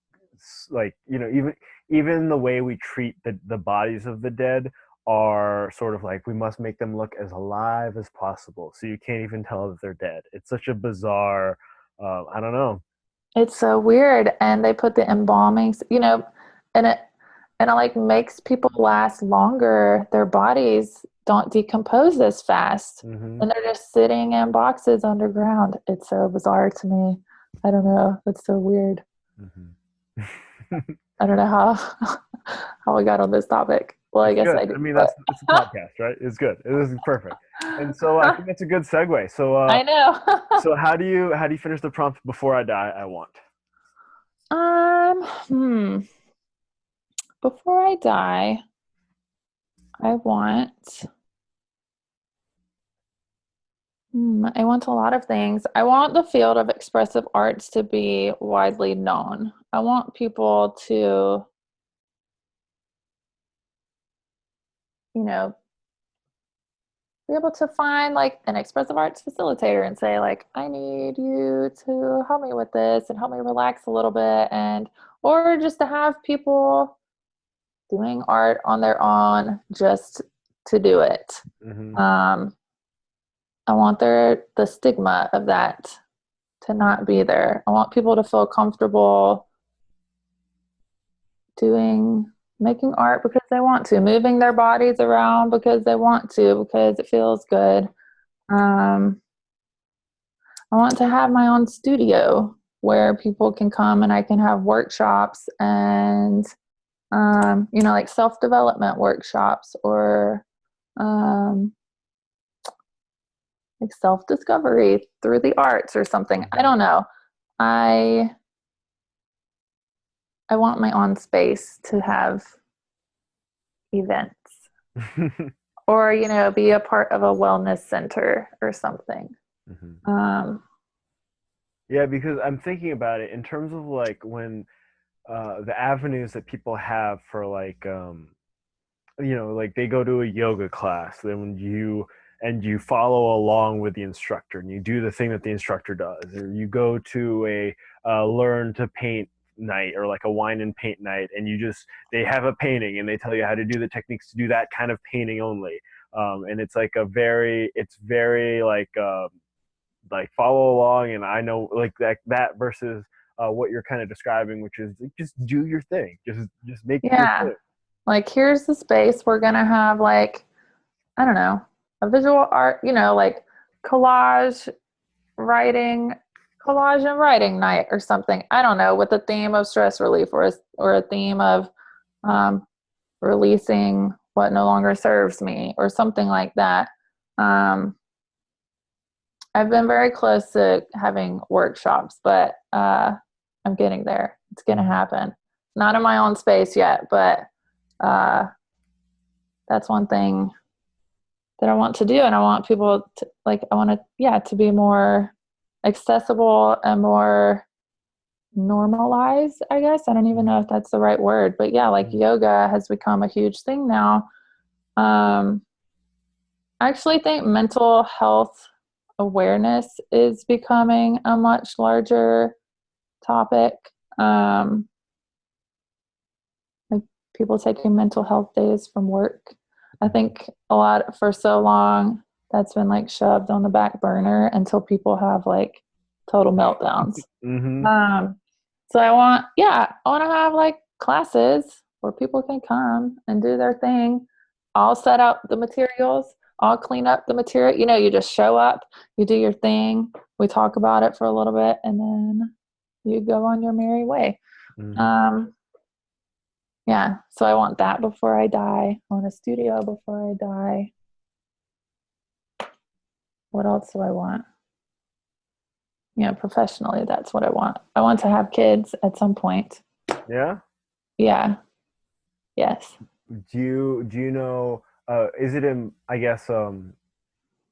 even the way we treat the bodies of the dead are sort of like we must make them look as alive as possible, so you can't even tell that they're dead. It's such a bizarre, I don't know. It's so weird. And they put the embalmings, and it like makes people last longer. Their bodies don't decompose as fast. Mm-hmm. And they're just sitting in boxes underground. It's so bizarre to me. I don't know. It's so weird. Mm-hmm. I don't know how we got on this topic. Well, I It's guess good. I do. I mean, But it's a podcast, right? It's good. It is perfect. And so I think that's a good segue. I know. So how do you finish the prompt? Before I die, I want. um, hmm. Before I die, I I want a lot of things. I want the field of expressive arts to be widely known. I want people to, you know, be able to find like an expressive arts facilitator and say like, I need you to help me with this and help me relax a little bit, and or just to have people doing art on their own just to do it. Mm-hmm. Um, I want the stigma of that to not be there. I want people to feel comfortable making art because they want to, moving their bodies around because they want to, because it feels good. Um, I want to have my own studio where people can come and I can have workshops and, like self-development workshops or um, like self-discovery through the arts or something. I don't know. I I want my own space to have events or, be a part of a wellness center or something. Mm-hmm. Um, Yeah, because I'm thinking about it in terms of like when the avenues that people have for like like they go to a yoga class, then when you follow along with the instructor and you do the thing that the instructor does, or you go to a learn to paint night or like a wine and paint night, and they have a painting and they tell you how to do the techniques to do that kind of painting only. And it's like it's very like follow along, and I know like that versus what you're kind of describing, which is like, just do your thing, just make it your yeah. thing. Like, here's the space. We're going to have like, I don't know, a visual art, like collage writing, collage and writing night or something. I don't know, with a theme of stress relief or a theme of um, releasing what no longer serves me or something like that. I've been very close to having workshops, but I'm getting there. It's going to happen. Not in my own space yet, but uh, that's one thing that I want to do. And I want people to I want to, yeah, to be more accessible and more normalized, I guess. I don't even know if that's the right word, but yeah, like yoga has become a huge thing now. Um, I actually think mental health awareness is becoming a much larger topic. Um, like people taking mental health days from work. I think a lot for so long that's been like shoved on the back burner until people have like total meltdowns. Mm-hmm. Um, so I want to have like classes where people can come and do their thing. I'll set up the materials. I'll clean up the material. You know, you just show up, you do your thing. We talk about it for a little bit, and then you go on your merry way. Mm-hmm. Um, yeah, so I want that before I die. I want a studio before I die. What else do I want? You know, professionally, that's what I want. I want to have kids at some point. Yeah. Yeah, yes. Do you know? Is it in? I guess.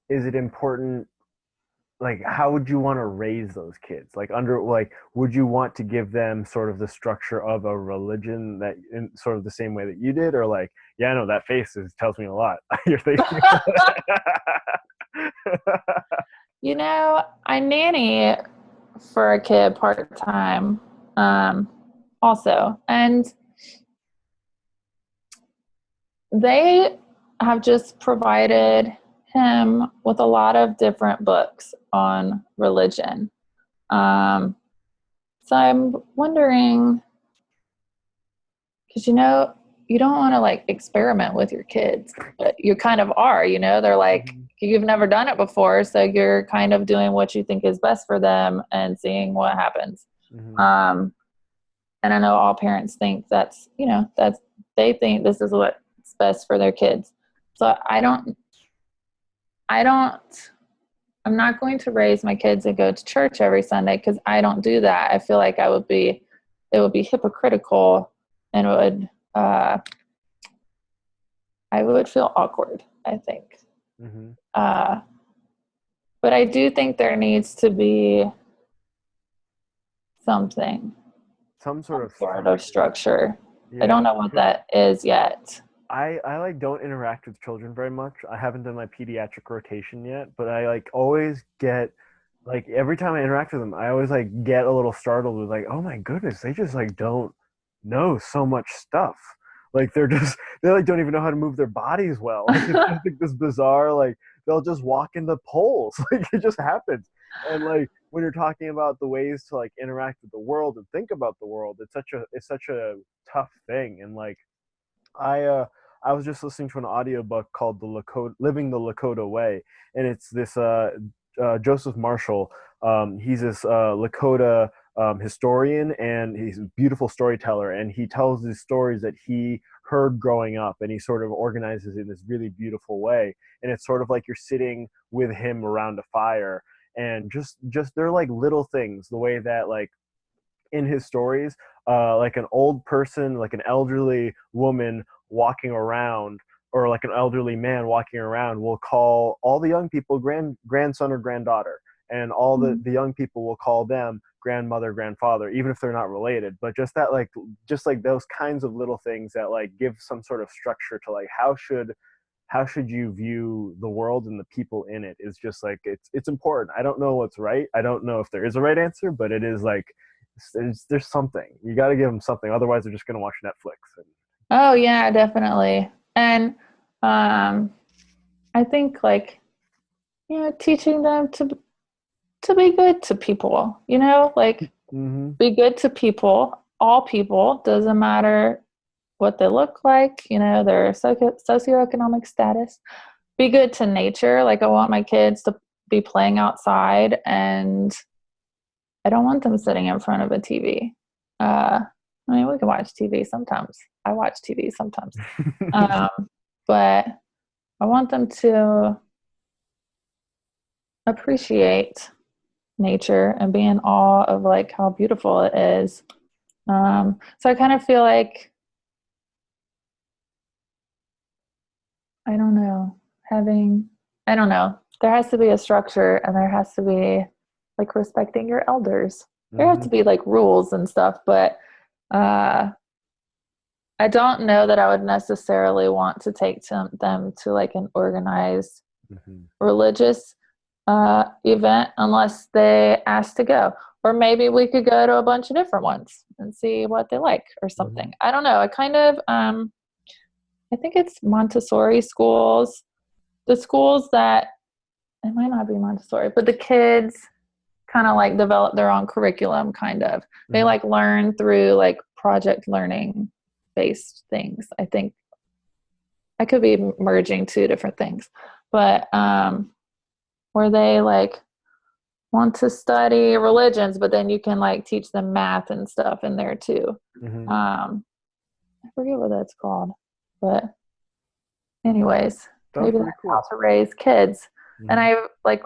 Is it important? Like, how would you want to raise those kids? Would you want to give them sort of the structure of a religion that, in sort of the same way that you did, or like, yeah, no, that face tells me a lot. You're thinking. You know, I nanny for a kid part time, um, also, and they have just provided him with a lot of different books on religion. Um, so I'm wondering, because you know, you don't want to like experiment with your kids, but you kind of are, you know, they're like, Mhm. you've never done it before. So you're kind of doing what you think is best for them and seeing what happens. Mhm. Um, and I know all parents think that's, you know, that's, they think this is what's best for their kids. So I don't, I'm not going to raise my kids and go to church every Sunday because I don't do that. I feel like it would be hypocritical and uh, I would feel awkward, I think. Mhm. Uh, but I do think there needs to be something, Some sort some of sort of structure. structure. I Yeah. don't know what that is yet. I like don't interact with children very much. I haven't done my pediatric rotation yet, but I like always get like every time I interact with them, I always like get a little startled with like, oh my goodness, they just like don't know so much stuff. Like they like don't even know how to move their bodies well. Like it's just like this bizarre like they'll just walk into poles. Like it just happens. And like when you're talking about the ways to like interact with the world and think about the world, it's such a tough thing. And like I uh I was just listening to an audiobook called The Lakota Living the Lakota Way, and it's this Joseph Marshall. He's this Lakota historian, and he's a beautiful storyteller, and he tells these stories that he heard growing up, and he sort of organizes in this really beautiful way. And it's sort of like you're sitting with him around a fire, and just they're like little things, the way that like in his stories, like an old person, like an elderly woman walking around, or like an elderly man walking around, will call all the young people grandson or granddaughter, and all the young people will call them grandmother, grandfather, even if they're not related. But just like those kinds of little things that like give some sort of structure to like how should you view the world and the people in it is just like it's important. I don't know what's right. I don't know if there is a right answer, but it is like there's something. You got to give them something, otherwise they're just going to watch Netflix. Oh yeah, definitely. And um, I think like, you know, teaching them to be good to people, you know, like Mm-hmm. be good to people, all people, doesn't matter what they look like, you know, their socioeconomic status. Be good to nature. Like I want my kids to be playing outside, and I don't want them sitting in front of a TV. I mean, we can watch TV sometimes. I watch TV sometimes. Um, but I want them to appreciate nature and be in awe of like how beautiful it is. So I kind of feel like, I don't know, I don't know, there has to be a structure and there has to be like respecting your elders. There has Mm-hmm. to be like rules and stuff, but uh, I don't know that I would necessarily want to take them to like an organized Hmm. religious event unless they ask to go. Or maybe we could go to a bunch of different ones and see what they like or Hmm. something. I don't know. I kind of, I think it's Montessori schools. The schools that, it might not be Montessori, but the kids kind of like develop their own curriculum, kind of. They Hmm. like learn through like project learning based things. I think I could be merging two different things, but where they like want to study religions, but then you can like teach them math and stuff in there too. Hmm. I forget what that's called, but anyways, Sounds maybe pretty that's how cool. to raise kids. And Hmm. I like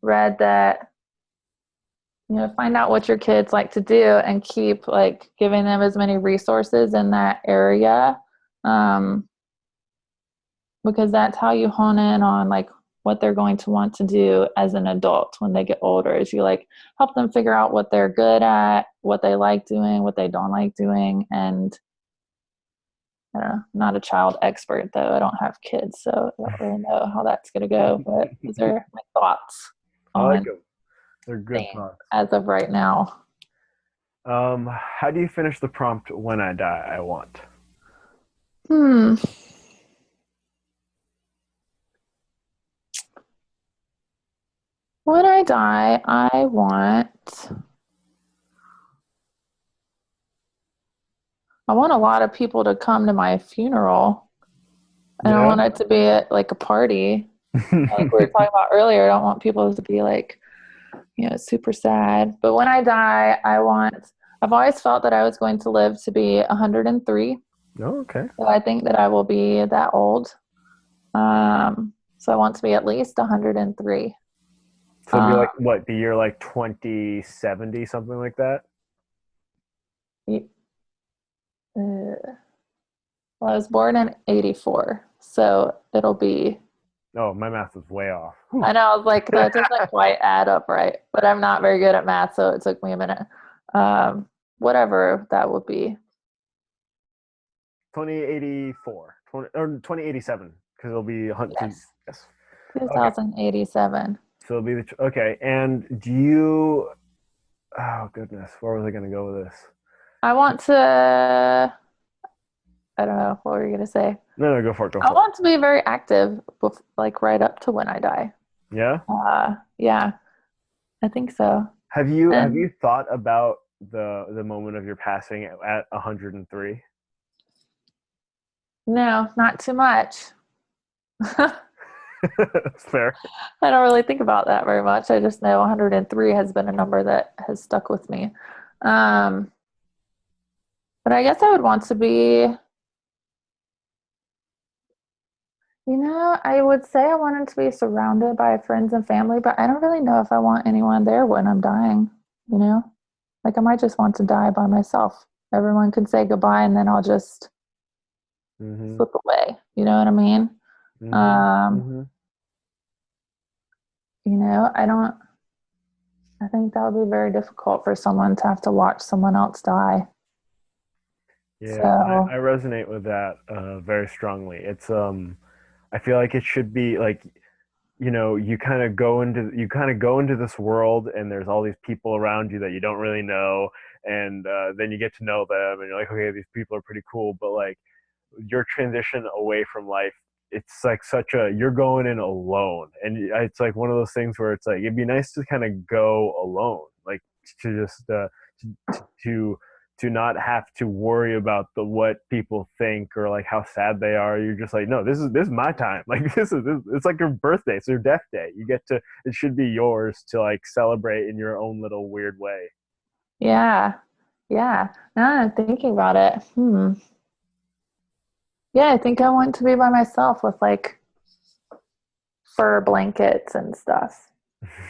read that, find out what your kids like to do and keep like giving them as many resources in that area. Um, because that's how you hone in on like what they're going to want to do as an adult when they get older, is you like help them figure out what they're good at, what they like doing, what they don't like doing. And I don't know, I'm not a child expert though. I don't have kids, so I don't really know how that's going to go, but these are my thoughts I like on them. They're good things thoughts. as of right now. How do you finish the prompt? When I die, I want. Hmm. When I die, I want a lot of people to come to my funeral, and I Yeah. want it to be like a party. Like we were talking about earlier, I don't want people to be like, super sad. But when I die, I've always felt that I was going to live to be 103. Oh, okay. So I think that I will be that old. So I want to be at least 103. So it'd be Um, like what, the year like 2070, something like that? well, I was born in 84. So it'll be, Oh, my math was way off. Whew. I know, I was like, that doesn't quite add up right. But I'm not very good at math, so it took me a minute. Um, Whatever that would be. 2084, 20, or 2087, because it'll be 100. Yes. Yes. Okay. 2087. So it'll be okay. And do you, oh goodness, where was I going to go with this? I want to, I don't know, what were you going to say? No, no, go for it. Go I for it. want to be very active, like right up to when I die. Yeah. Yeah, I think so. Have you And thought about the moment of your passing at 103? no, not too much. I That's fair. don't really think about that very much. I just know 103 has been a number that has stuck with me. Um, but I guess I would want to be, I would say I wanted to be surrounded by friends and family, but I don't really know if I want anyone there when I'm dying, you know? Like I might just want to die by myself. Everyone can say goodbye and then I'll just Mm-hmm. slip away. You know what I mean? Mm-hmm. Um, Mm-hmm. I don't, I think that would be very difficult for someone to have to watch someone else die. Yeah, I So, resonate with that very strongly. I feel like it should be like, you kind of go into this world, and there's all these people around you that you don't really know, and then you get to know them, and you're like, okay, these people are pretty cool, but like your transition away from life, it's like such a, you're going in alone, and it's like one of those things where it's like it'd be nice to kind of go alone, like to just to to not have to worry about the what people think or like how sad they are. You're just like, no, this is my time. Like it's like your birthday, it's your death day. You get to, it should be yours to like celebrate in your own little weird way. yeah. Yeah. Now I'm thinking about it. Yeah, I think I want to be by myself with like fur blankets and stuff.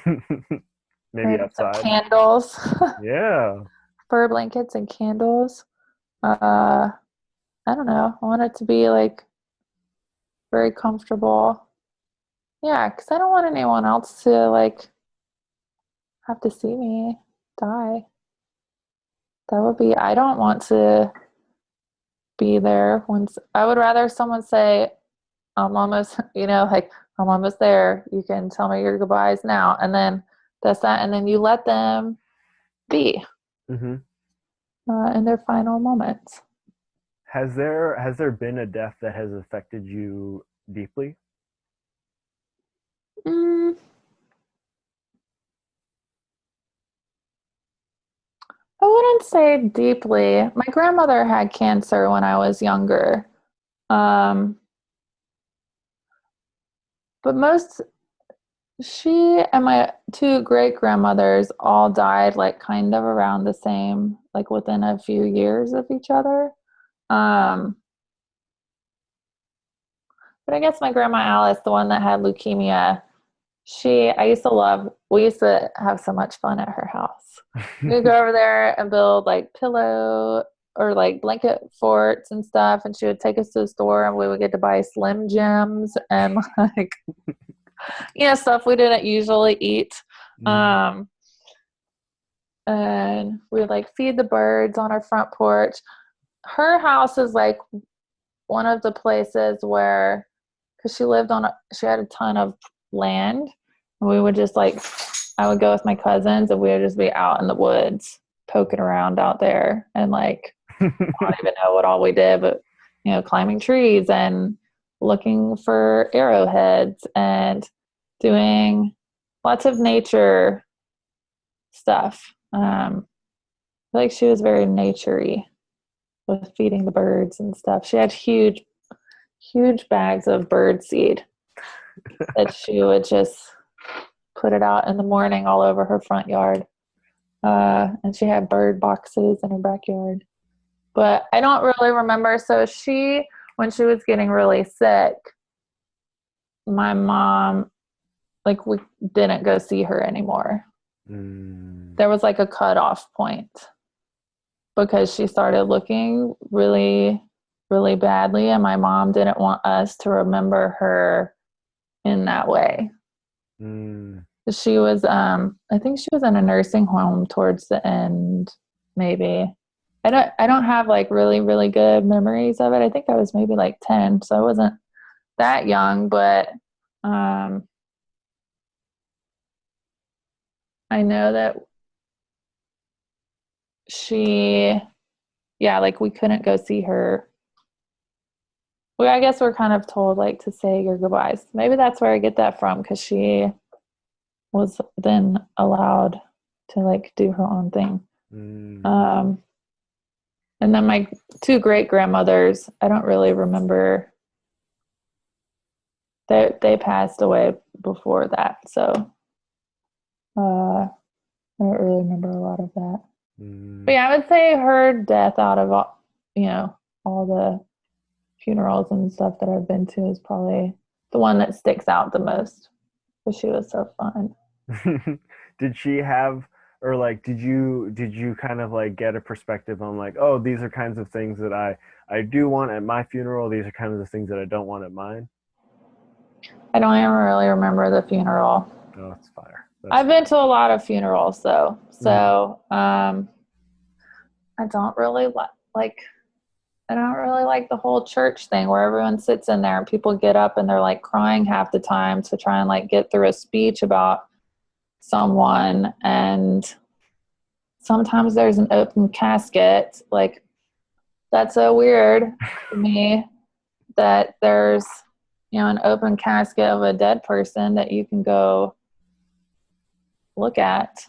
Maybe Maybe some outside. candles, Yeah. fur blankets and candles. Uh, I don't know. I want it to be like very comfortable. Yeah, because I don't want anyone else to like have to see me die. That would be, I don't want to, be there once. I would rather someone say, I'm almost, like, I'm almost there. You can tell me your goodbyes now. And then that's that. And then you let them be Mm-hmm. in their final moments. Has there been a death that has affected you deeply? Mm, I wouldn't say deeply. My grandmother had cancer when I was younger. Um, but she and my two great grandmothers all died like kind of around the same, like within a few years of each other. Um, but I guess my grandma Alice, the one that had leukemia, we used to have so much fun at her house. We'd go over there and build like pillow or like blanket forts and stuff. And she would take us to the store and we would get to buy Slim Jims and like, stuff we didn't usually eat. Mm. Um, and we would like feed the birds on our front porch. Her house is like one of the places where, because she had a ton of land, and we would just like, I would go with my cousins and we would just be out in the woods poking around out there and like, I don't even know what all we did, but climbing trees and looking for arrowheads and doing lots of nature stuff. I feel like she was very naturey with feeding the birds and stuff. She had huge, huge bags of bird seed that she would just put it out in the morning all over her front yard. And she had bird boxes in her backyard. But I don't really remember. So when she was getting really sick, my mom, like, we didn't go see her anymore. Mm. There was like a cutoff point because she started looking really, really badly, and my mom didn't want us to remember her in that way. Mm. She was, I think she was in a nursing home towards the end, maybe. I don't have like really, really good memories of it. I think I was maybe like 10, so I wasn't that young, but um, I know that she, yeah, like we couldn't go see her. I guess we're kind of told like to say your goodbyes. Maybe that's where I get that from, because she was then allowed to like do her own thing. Mm. Um, and then my two great grandmothers, I don't really remember. They passed away before that, so I don't really remember a lot of that. But Mm. yeah, I would say her death out of all the funerals and stuff that I've been to is probably the one that sticks out the most, because she was so fun. Did she have, or like did you kind of like get a perspective on like, oh, these are kinds of things that I do want at my funeral, these are kind of the things that I don't want at mine? I don't even really remember the funeral. Oh, that's fire. That's I've been to a lot of funerals though, mm. so I don't really like I don't really like the whole church thing where everyone sits in there and people get up and they're like crying half the time to try and like get through a speech about someone, and sometimes there's an open casket. Like, that's so weird to me that there's an open casket of a dead person that you can go look at.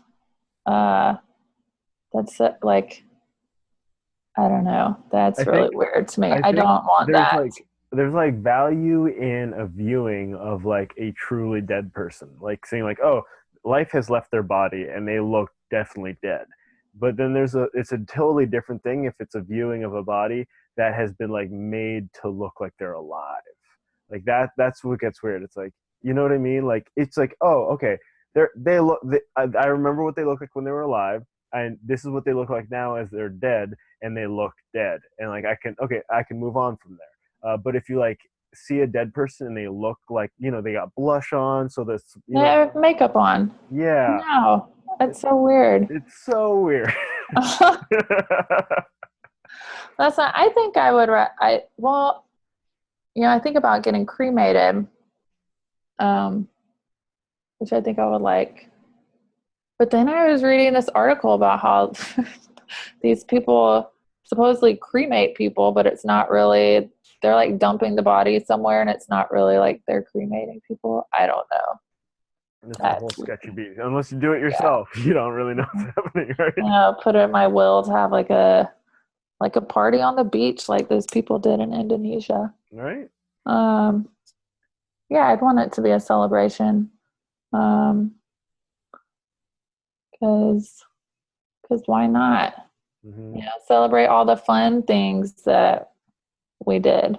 uh that's like, I don't know, I that's really think weird to me. I I think don't want there's that. like there's like value in a viewing of like a truly dead person, like saying like, oh, life has left their body and they look definitely dead. But then it's a totally different thing if it's a viewing of a body that has been like made to look like they're alive. Like that's what gets weird. It's like, you know what I mean? Like it's like, oh, okay, I remember what they look like when they were alive, and this is what they look like now as they're dead, and they look dead, and like I can move on from there. But if you like see a dead person and they look like, they got blush on, so that's, They have makeup on. yeah, No, that's so weird. it's so weird. That's not, I think I would, well, I think about getting cremated, um, which I think I would like. But then I was reading this article about how these people supposedly cremate people, but it's not really, they're like dumping the body somewhere and it's not really like they're cremating people. I don't know. It's a whole That's sketchy beat. Unless you do it yeah. yourself, you don't really know what's happening, right? Put it in my will to have like a party on the beach like those people did in Indonesia. Right? Um, yeah, I'd want it to be a celebration. Um, because why not? Mm-hmm. Celebrate all the fun things that we did,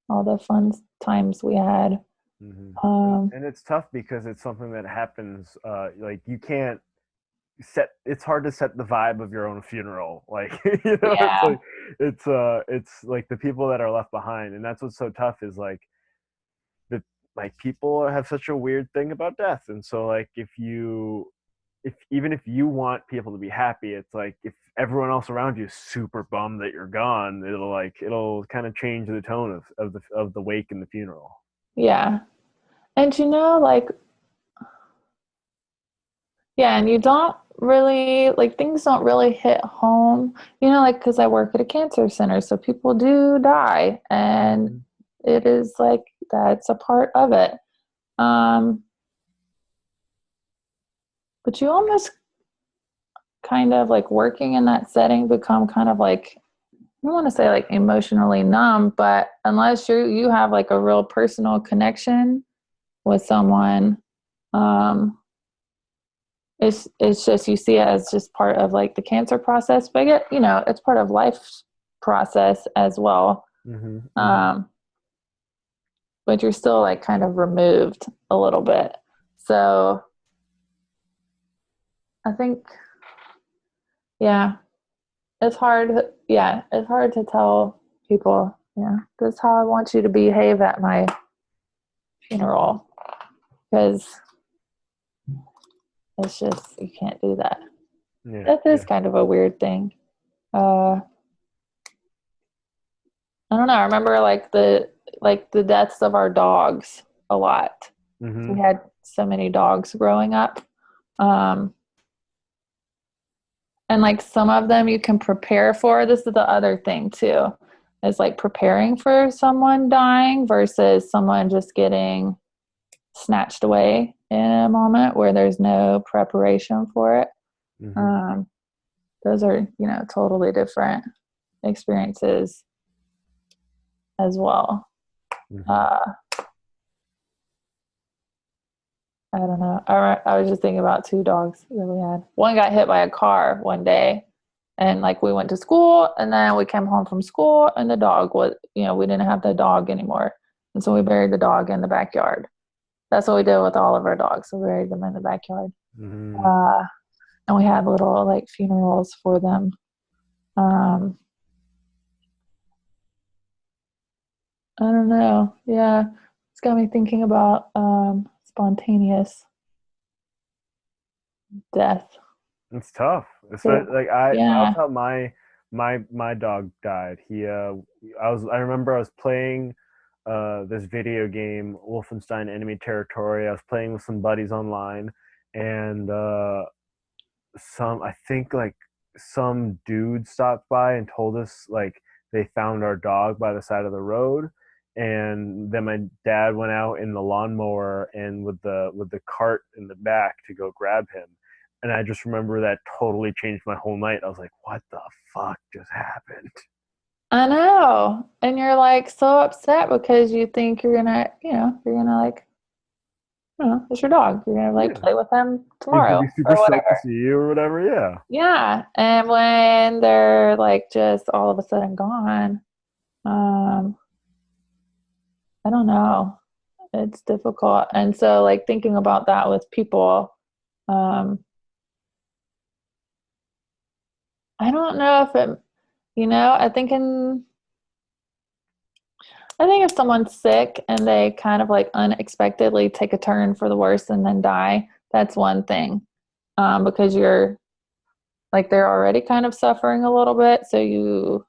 all the fun times we had. Mm-hmm. Um, And it's tough because it's something that happens. Like you can't set. It's hard to set the vibe of your own funeral. Like it's yeah, like it's like the people that are left behind, and that's what's so tough is like the like people have such a weird thing about death, and so like if even if you want people to be happy, it's like if everyone else around you is super bummed that you're gone, it'll kind of change the tone of the wake and the funeral. yeah. And like, yeah, and you don't really, like, things don't really hit home, like, because I work at a cancer center, so people do die, and Mm-hmm. it is like, that's a part of it. Um, but you almost kind of like working in that setting become kind of like, I don't want to say like emotionally numb, but unless you have like a real personal connection with someone, um, it's just you see it as just part of like the cancer process, but it's part of life's process as well. Mm-hmm. Mm-hmm. Um, but you're still like kind of removed a little bit. So I think, yeah, it's hard. Yeah, it's hard to tell people, yeah, this is how I want you to behave at my funeral, because it's just, you can't do that. Yeah, That is yeah. kind of a weird thing. Uh, I don't know. I remember like the deaths of our dogs a lot. Mm-hmm. We had so many dogs growing up. Um, and like some of them you can prepare for. This is the other thing too, is like preparing for someone dying versus someone just getting snatched away in a moment where there's no preparation for it. Mm-hmm. Um, those are, totally different experiences as well. Mm-hmm. Uh, I don't know. I was just thinking about two dogs that we had. One got hit by a car one day, and like we went to school, and then we came home from school, and the dog was, we didn't have the dog anymore, and so we buried the dog in the backyard. That's what we did with all of our dogs. We buried them in the backyard, Mm-hmm. uh, and we had little like funerals for them. Um, I don't know. Yeah, it's got me thinking about spontaneous death. It's tough. It's So, like that's yeah. how my dog died. I remember I was playing this video game, Wolfenstein Enemy Territory. I was playing with some buddies online, and I think like some dude stopped by and told us like they found our dog by the side of the road, and then my dad went out in the lawnmower and with the cart in the back to go grab him. And I just remember that totally changed my whole night. I was like, what the fuck just happened? I know. And you're like so upset because you think you're gonna like, it's your dog. You're gonna like Yeah, play with them he's gonna tomorrow be super or stoked to whatever. see you or whatever. Yeah. Yeah. And when they're like just all of a sudden gone, um, I don't know. It's difficult. And so like thinking about that with people, um, I don't know if it, I think if someone's sick and they kind of like unexpectedly take a turn for the worse and then die, that's one thing. Because you're like, they're already kind of suffering a little bit. So you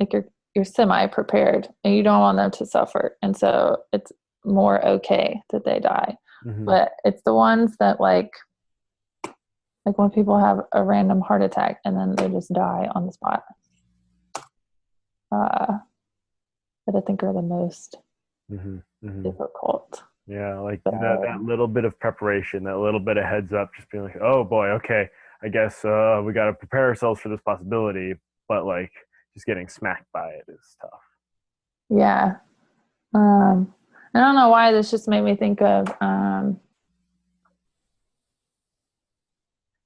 like you're semi-prepared and you don't want them to suffer. And so it's more okay that they die. Mm-hmm. But it's the ones that like when people have a random heart attack and then they just die on the spot. That I think are the most difficult. Yeah, like that little bit of preparation, that little bit of heads up, just being like, oh boy, okay, I guess we got to prepare ourselves for this possibility, but like just getting smacked by it is tough. Yeah. I don't know why this just made me think of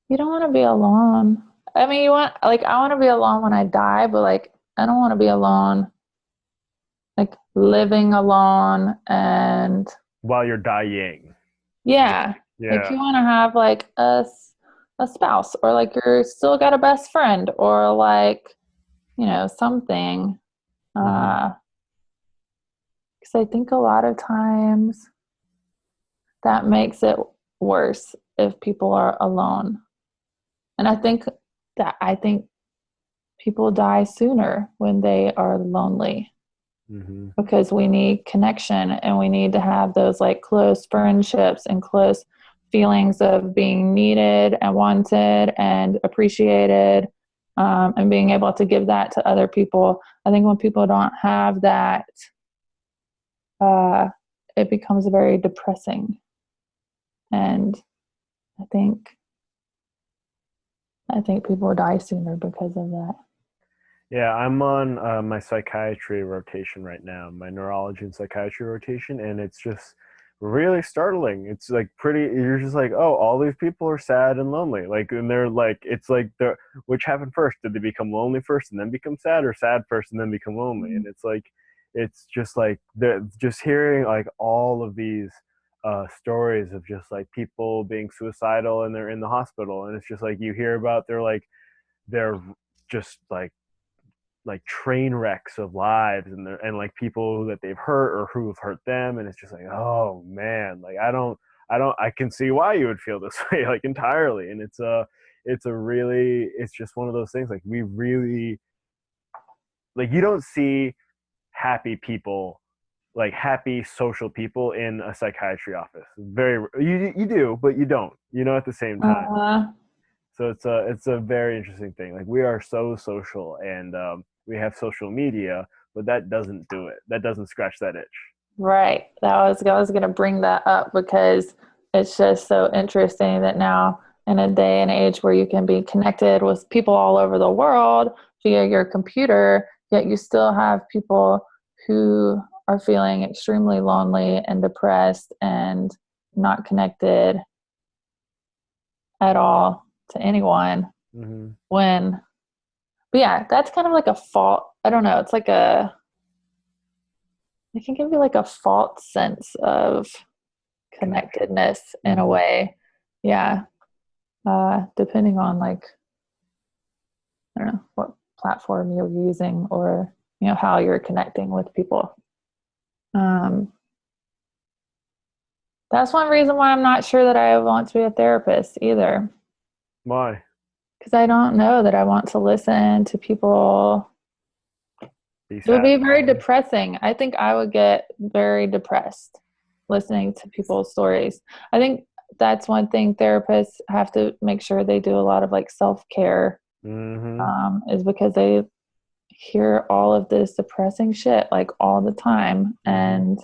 you don't want to be alone. I mean, I want to be alone when I die, but like I don't want to be alone, like living alone and while you're dying. Yeah. Yeah. Like you want to have like a spouse, or like you're still got a best friend, or like, something. Because I think a lot of times that makes it worse if people are alone. And I think people die sooner when they are lonely. Because we need connection and we need to have those like close friendships and close feelings of being needed and wanted and appreciated, and being able to give that to other people. I think when people don't have that, it becomes very depressing. And I think people die sooner because of that. Yeah, I'm on my psychiatry rotation right now, my neurology and psychiatry rotation, and it's just really startling. It's like you're just like, oh, all these people are sad and lonely. Like, and they're like, it's like, which happened first? Did they become lonely first and then become sad, or sad first and then become lonely? And it's like, it's just like, just hearing like all of these stories of just like people being suicidal and they're in the hospital. And it's just like, you hear about they're just like train wrecks of lives and like people that they've hurt or who have hurt them, and it's just like, oh man, like I can see why you would feel this way, like entirely. And it's just one of those things, like we really, like, you don't see happy people, like happy social people in a psychiatry office. You do, but you don't, at the same time. So it's a very interesting thing. Like, we are so social, and we have social media, but that doesn't do it. That doesn't scratch that itch. Right. I was going to bring that up because it's just so interesting that now, in a day and age where you can be connected with people all over the world via your computer, yet you still have people who are feeling extremely lonely and depressed and not connected at all to anyone. But yeah, that's kind of like a fault. I don't know. It's like it can give you like a false sense of connectedness in a way. Yeah. Depending on like, I don't know what platform you're using, or, how you're connecting with people. That's one reason why I'm not sure that I want to be a therapist either. Why? Because I don't know that I want to listen to people. It would be very depressing. I think I would get very depressed listening to people's stories. I think that's one thing therapists have to make sure they do a lot of like self-care, is because they hear all of this depressing shit like all the time. And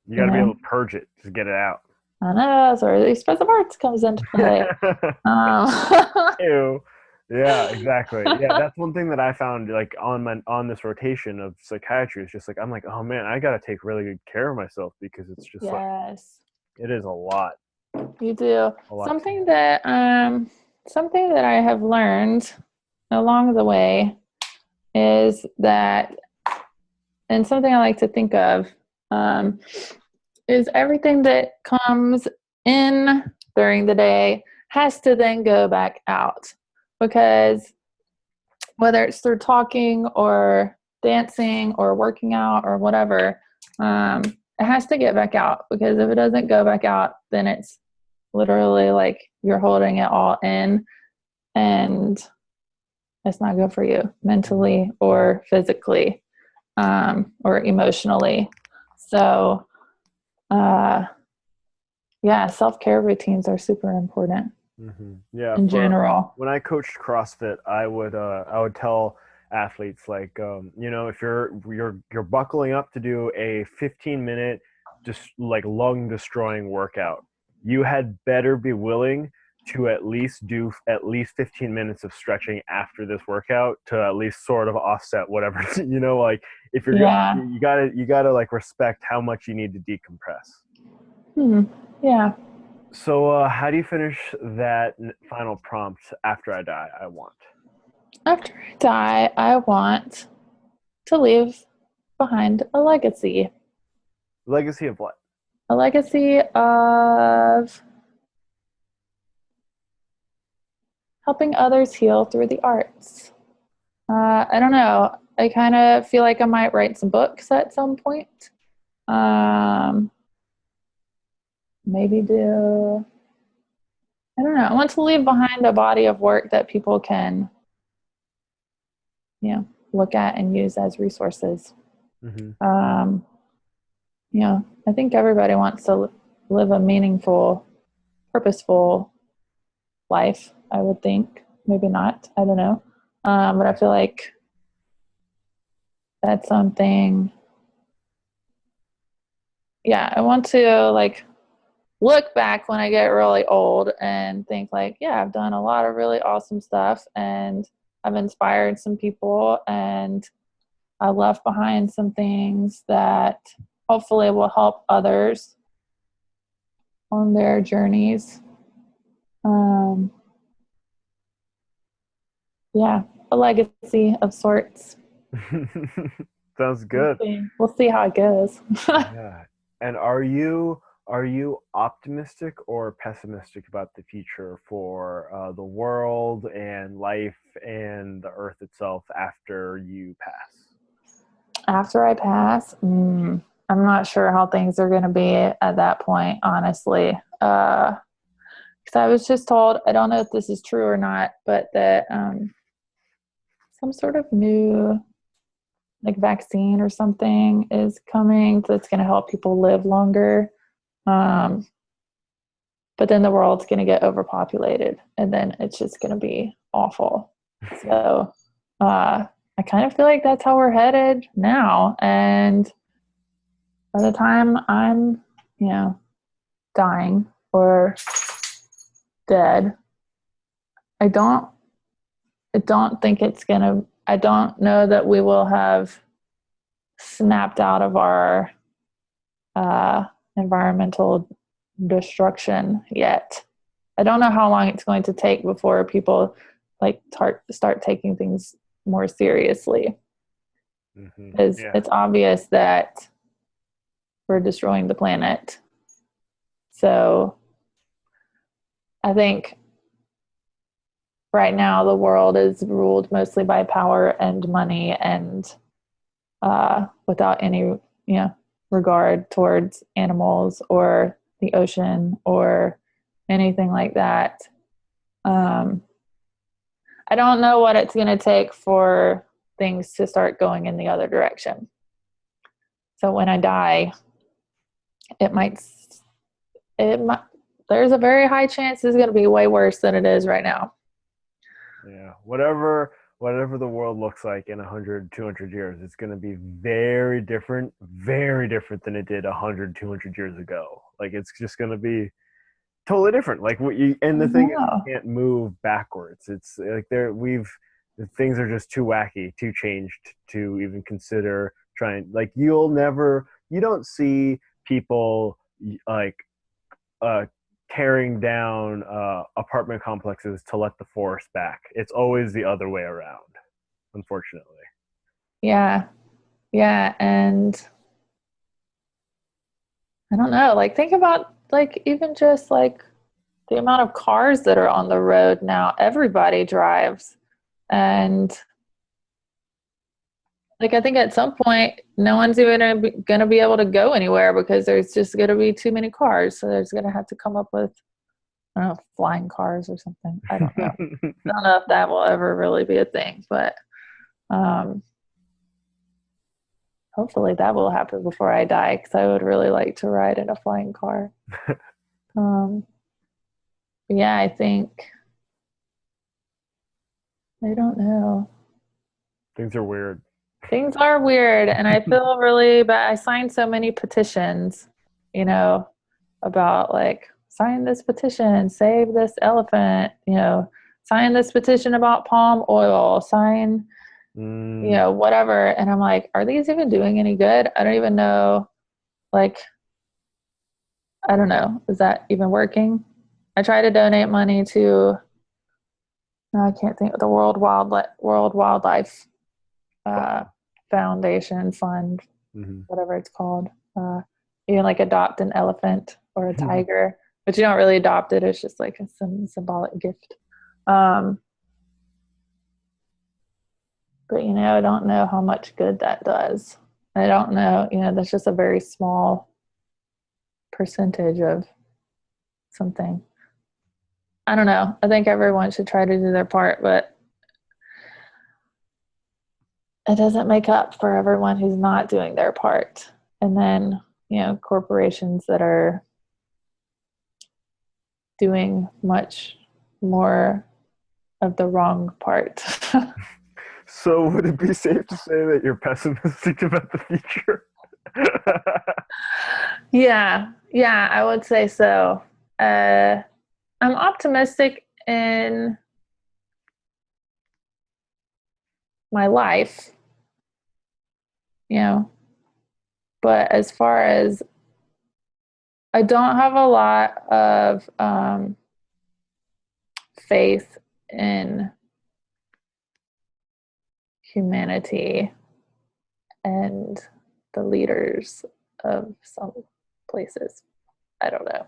you got to be able to purge it, just get it out. I know, that's where the expressive arts comes into play. Ew. Yeah, exactly. Yeah, that's one thing that I found, like on this rotation of psychiatry, is just like, I'm like, oh man, I got to take really good care of myself, because it's just like, it is a lot. You do. Something that I have learned along the way is that, and something I like to think of, is everything that comes in during the day has to then go back out. Because whether it's through talking or dancing or working out or whatever, it has to get back out. Because if it doesn't go back out, then it's literally like you're holding it all in. And it's not good for you mentally or physically, or emotionally. So, yeah, self-care routines are super important Yeah, in for general. when I coached CrossFit, I would tell athletes like if you're buckling up to do a 15-minute just like lung destroying workout, you had better be willing to at least do at least 15 minutes of stretching after this workout to at least sort of offset whatever like if you're Yeah. you gotta like respect how much you need to decompress. Yeah. So, how do you finish that final prompt? After I die, I want. After I die, I want to leave behind a legacy. Legacy of what? A legacy of helping others heal through the arts. I don't know. I kind of feel like I might write some books at some point. Um, maybe do, I don't know. I want to leave behind a body of work that people can, look at and use as resources. Mm-hmm. Um, I think everybody wants to live a meaningful, purposeful life, I would think. Maybe not. I don't know. But I feel like that's something, I want to like look back when I get really old and think like, yeah, I've done a lot of really awesome stuff and I've inspired some people and I left behind some things that hopefully will help others on their journeys. Um, a legacy of sorts. Sounds We'll good. see. We'll see how it goes. Yeah. And are you optimistic or pessimistic about the future for the world and life and the earth itself after you pass? After I pass, I'm not sure how things are going to be at that point, honestly. Because I was just told, I don't know if this is true or not, but that some sort of new like vaccine or something is coming that's going to help people live longer. Um, but then the world's going to get overpopulated and then it's just going to be awful. So I kind of feel like that's how we're headed now. And by the time I'm, dying or dead, I don't think it's going to, I don't know that we will have snapped out of our environmental destruction yet. I don't know how long it's going to take before people like start taking things more seriously. Because Yeah. it's obvious that we're destroying the planet. So I think right now the world is ruled mostly by power and money and without any regard towards animals or the ocean or anything like that. I don't know what it's going to take for things to start going in the other direction. So when I die, it might there's a very high chance it's going to be way worse than it is right now. Yeah. Whatever the world looks like in 100, 200 years, it's going to be very different than it did 100, 200 years ago. Like it's just going to be totally different. Like and the thing is, you can't move backwards. It's like the things are just too wacky, too changed to even consider trying. Like you don't see people like uh, tearing down apartment complexes to let the forest back. It's always the other way around, unfortunately. Yeah. Yeah. And I don't know, like think about like even just like the amount of cars that are on the road now. Everybody drives. And like I think at some point no one's even going to be able to go anywhere because there's just going to be too many cars. So there's going to have to come up with I don't know, flying cars or something. I don't know. I don't know if that will ever really be a thing, but um, hopefully that will happen before I die because I would really like to ride in a flying car. Um, yeah, I think, I don't know. Things are weird. Things are weird, and I feel really bad. I signed so many petitions, you know, about like, sign this petition, save this elephant, sign this petition about palm oil, sign, Mm. whatever. And I'm like, are these even doing any good? I don't even know. Like, I don't know. Is that even working? I try to donate money to, no, I can't think of the World Wildlife uh, Foundation Fund, Mm-hmm. whatever it's called. Uh, Even like adopt an elephant or a tiger, but you don't really adopt it. It's just like some symbolic gift. Um, but I don't know how much good that does. I don't know. That's just a very small percentage of something. I don't know. I think everyone should try to do their part, but it doesn't make up for everyone who's not doing their part. And then, corporations that are doing much more of the wrong part. So would it be safe to say that you're pessimistic about the future? Yeah, I would say so. I'm optimistic in my life, you know, but as far as I don't have a lot of faith in humanity and the leaders of some places. I don't know.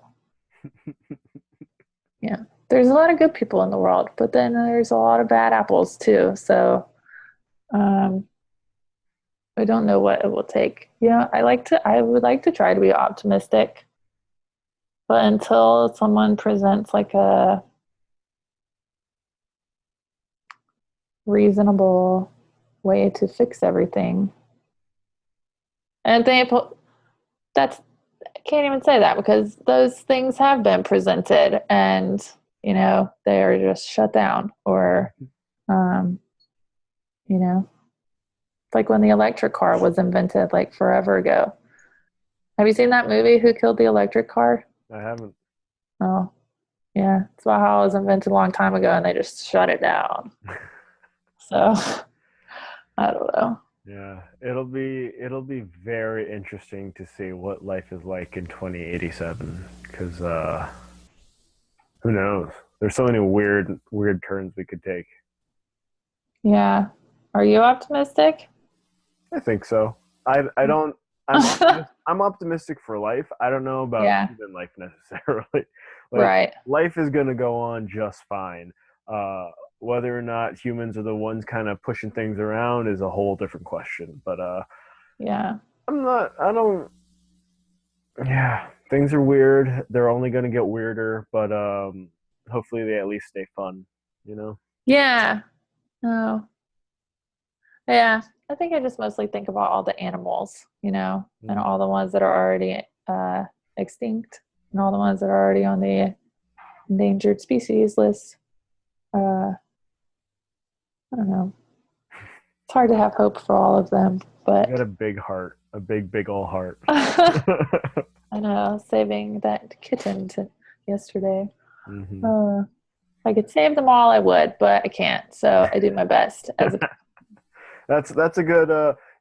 Yeah. There's a lot of good people in the world, but then there's a lot of bad apples too. So um, I don't know what it will take. I would like to try to be optimistic, but until someone presents like a reasonable way to fix everything, and that's, I can't even say that because those things have been presented and, they are just shut down or, um, it's like when the electric car was invented like forever ago. Have you seen that movie, Who Killed the Electric Car? I haven't. Oh, yeah. It's about how it was invented a long time ago and they just shut it down. So, I don't know. Yeah, it'll be very interesting to see what life is like in 2087 because who knows? There's so many weird turns we could take. Yeah. Are you optimistic? I think so. I don't. I'm optimistic for life. I don't know about Yeah. human life necessarily. Like Right. life is gonna go on just fine. Whether or not humans are the ones kind of pushing things around is a whole different question. But Yeah. I'm not. I don't. Yeah, things are weird. They're only gonna get weirder. But hopefully they at least stay fun. You know. Yeah. Oh, yeah. I think I just mostly think about all the animals, and Mm. all the ones that are already extinct and all the ones that are already on the endangered species list. I don't know. It's hard to have hope for all of them, You got but a big heart, a big old heart. I know, saving that kitten yesterday. Hmm. If I could save them all, I would, but I can't. So I do my best as a. That's a good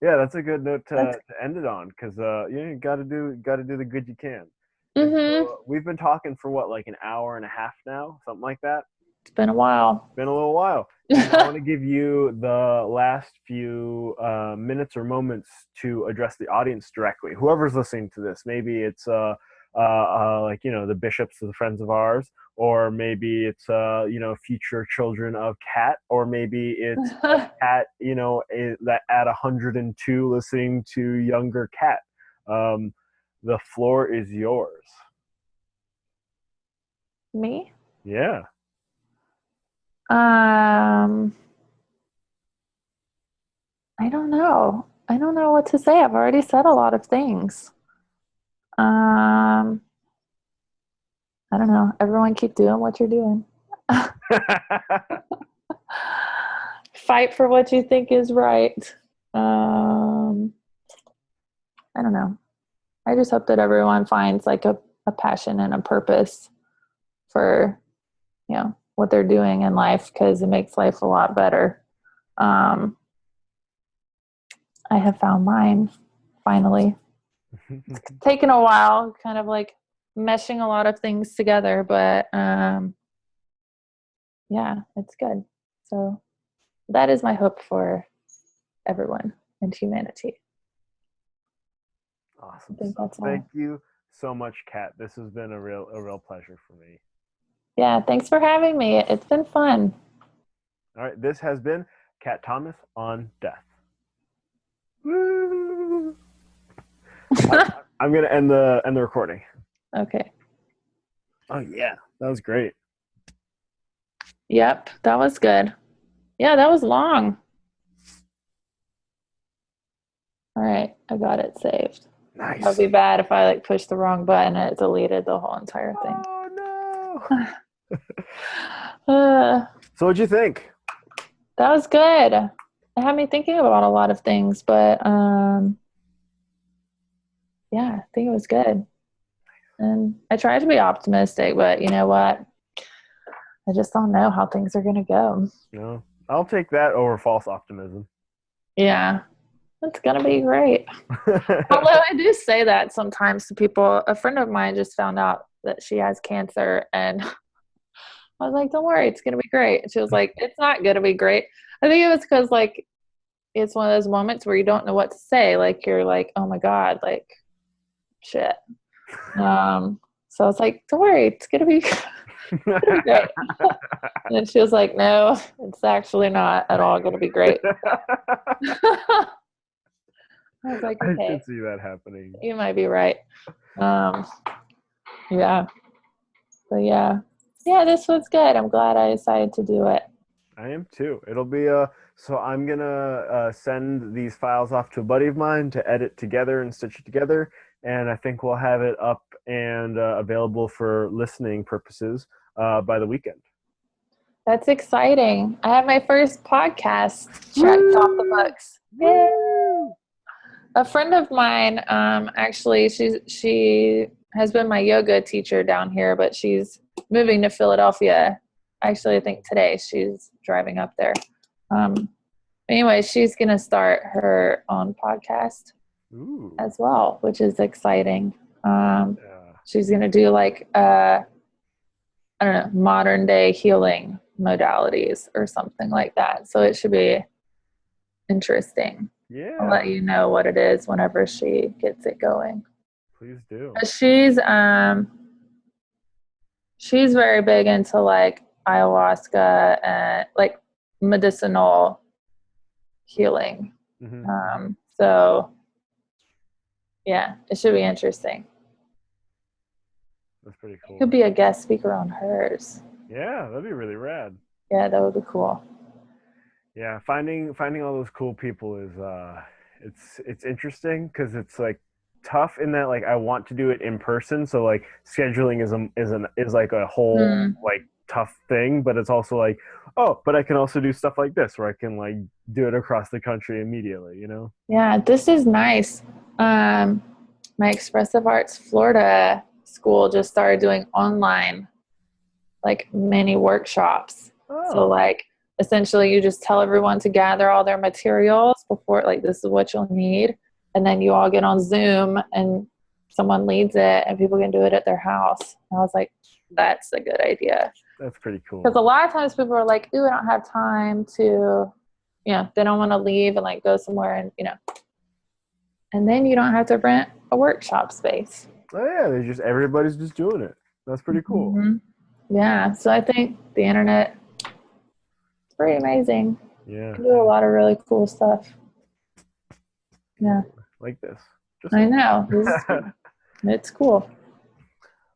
yeah, that's a good note That's. to end it on because you got to do the good you can. And Mm-hmm. so we've been talking for what, like an hour and a half now, something like that. It's been a while. Been a little while, and I want to give you the last few minutes or moments to address the audience directly. Whoever's listening to this, maybe it's like the bishops of the friends of ours, or maybe it's future children of Cat, or maybe it's Cat that at 102 listening to younger Cat. Um, the floor is yours. Me? Yeah. Um, I don't know. I don't know what to say. I've already said a lot of things. Um, I don't know. Everyone keep doing what you're doing. Fight for what you think is right. Um, I don't know. I just hope that everyone finds like a passion and a purpose for, what they're doing in life, because it makes life a lot better. Um, I have found mine finally. It's taken a while, kind of like meshing a lot of things together, but yeah, it's good. So that is my hope for everyone and humanity. I Awesome think stuff. that's Thank all. you so much, Kat. This has been a real pleasure for me. Yeah, thanks for having me. It's been fun. All right, this has been Kat Thomas on death. Woo! I'm gonna end the recording. Okay. Oh yeah, that was great. Yep, that was good. Yeah, that was long. All right, I got it saved. That would Nice. be bad if I like pushed the wrong button and it deleted the whole entire thing. Oh no. Uh, So what'd you think? that was good. It had me thinking about a lot of things, but yeah, I think it was good. And I tried to be optimistic, but you know what? I just don't know how things are going to go. No, I'll take that over false optimism. Yeah, it's going to be great. Although I do say that sometimes to people. A friend of mine just found out that she has cancer, and I was like, don't worry, it's going to be great. And she was like, it's not going to be great. I think it was because, like, it's one of those moments where you don't know what to say. Like, you're like, oh my God, like, shit. So I was like, don't worry, it's going to be, gonna be great. And then she was like, no, it's actually not at all going to be great. I was like, I okay, could see that happening. you might be right. Um, yeah. But yeah, this was good. I'm glad I decided to do it. I am too. It'll be so I'm gonna send these files off to a buddy of mine to edit together and stitch it together, and I think we'll have it up and available for listening purposes by the weekend. That's exciting. I have my first podcast checked off the Woo! books. Yay! Woo! A friend of mine, actually, she has been my yoga teacher down here, but she's moving to Philadelphia. Actually, I think today she's driving up there. Anyway, she's gonna start her own podcast Ooh. as well, which is exciting. Yeah. She's gonna do like I don't know, modern day healing modalities or something like that. So it should be interesting. I'll let Yeah. you know what it is whenever she gets it going. Please do. She's very big into like ayahuasca and like medicinal healing. Mm-hmm. So yeah, it should be interesting. That's pretty You cool. could be a guest speaker on hers. Yeah, that'd be really rad. Yeah, that would be cool. Yeah, finding all those cool people is it's interesting because it's like tough in that like I want to do it in person, so like scheduling is like a whole Hmm. like tough thing, but it's also like, oh, but I can also do stuff like this where I can like do it across the country immediately, you know? Yeah, this is nice. My Expressive Arts Florida school just started doing online like mini workshops. So Oh, like essentially you just tell everyone to gather all their materials before, like, this is what you'll need, and then you all get on Zoom and someone leads it and people can do it at their house. And I was like, that's a good idea. that's pretty Because a cool. lot of times people are like, ooh, I don't have time to, they don't want to leave and like go somewhere and then you don't have to rent a workshop space. Oh yeah, there's just everybody's just doing it. That's pretty cool. Mm-hmm. Yeah, so I think the internet is pretty amazing. You Yeah, can do a lot of really cool stuff. Yeah, like this, just I like know. It's cool.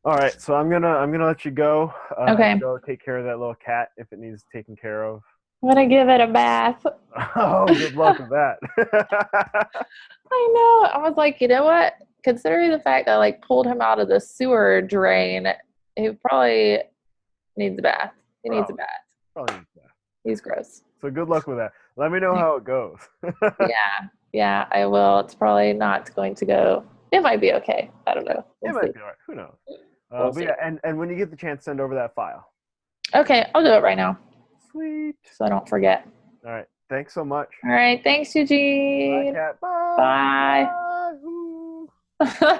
All right, so I'm gonna let you go. Okay. Go take care of that little cat if it needs taken care of. I'm gonna give it a bath. Oh, good luck with that. I know. I was like, you know what? Considering the fact that I like pulled him out of the sewer drain, he probably needs a bath. He needs a Probably, bath. probably needs that. He's gross. So good luck with that. Let me know how it goes. Yeah, yeah, I will. It's probably not going to go. It might be okay. I don't know. It We'll see. might be all right. Who knows? We'll But see. yeah, and when you get the chance, send over that file. Okay, I'll do it right now Sweet. so I don't forget. All right. Thanks so much. All right, thanks, Bye, Eugene. cat. Bye. Bye. Bye. Ooh.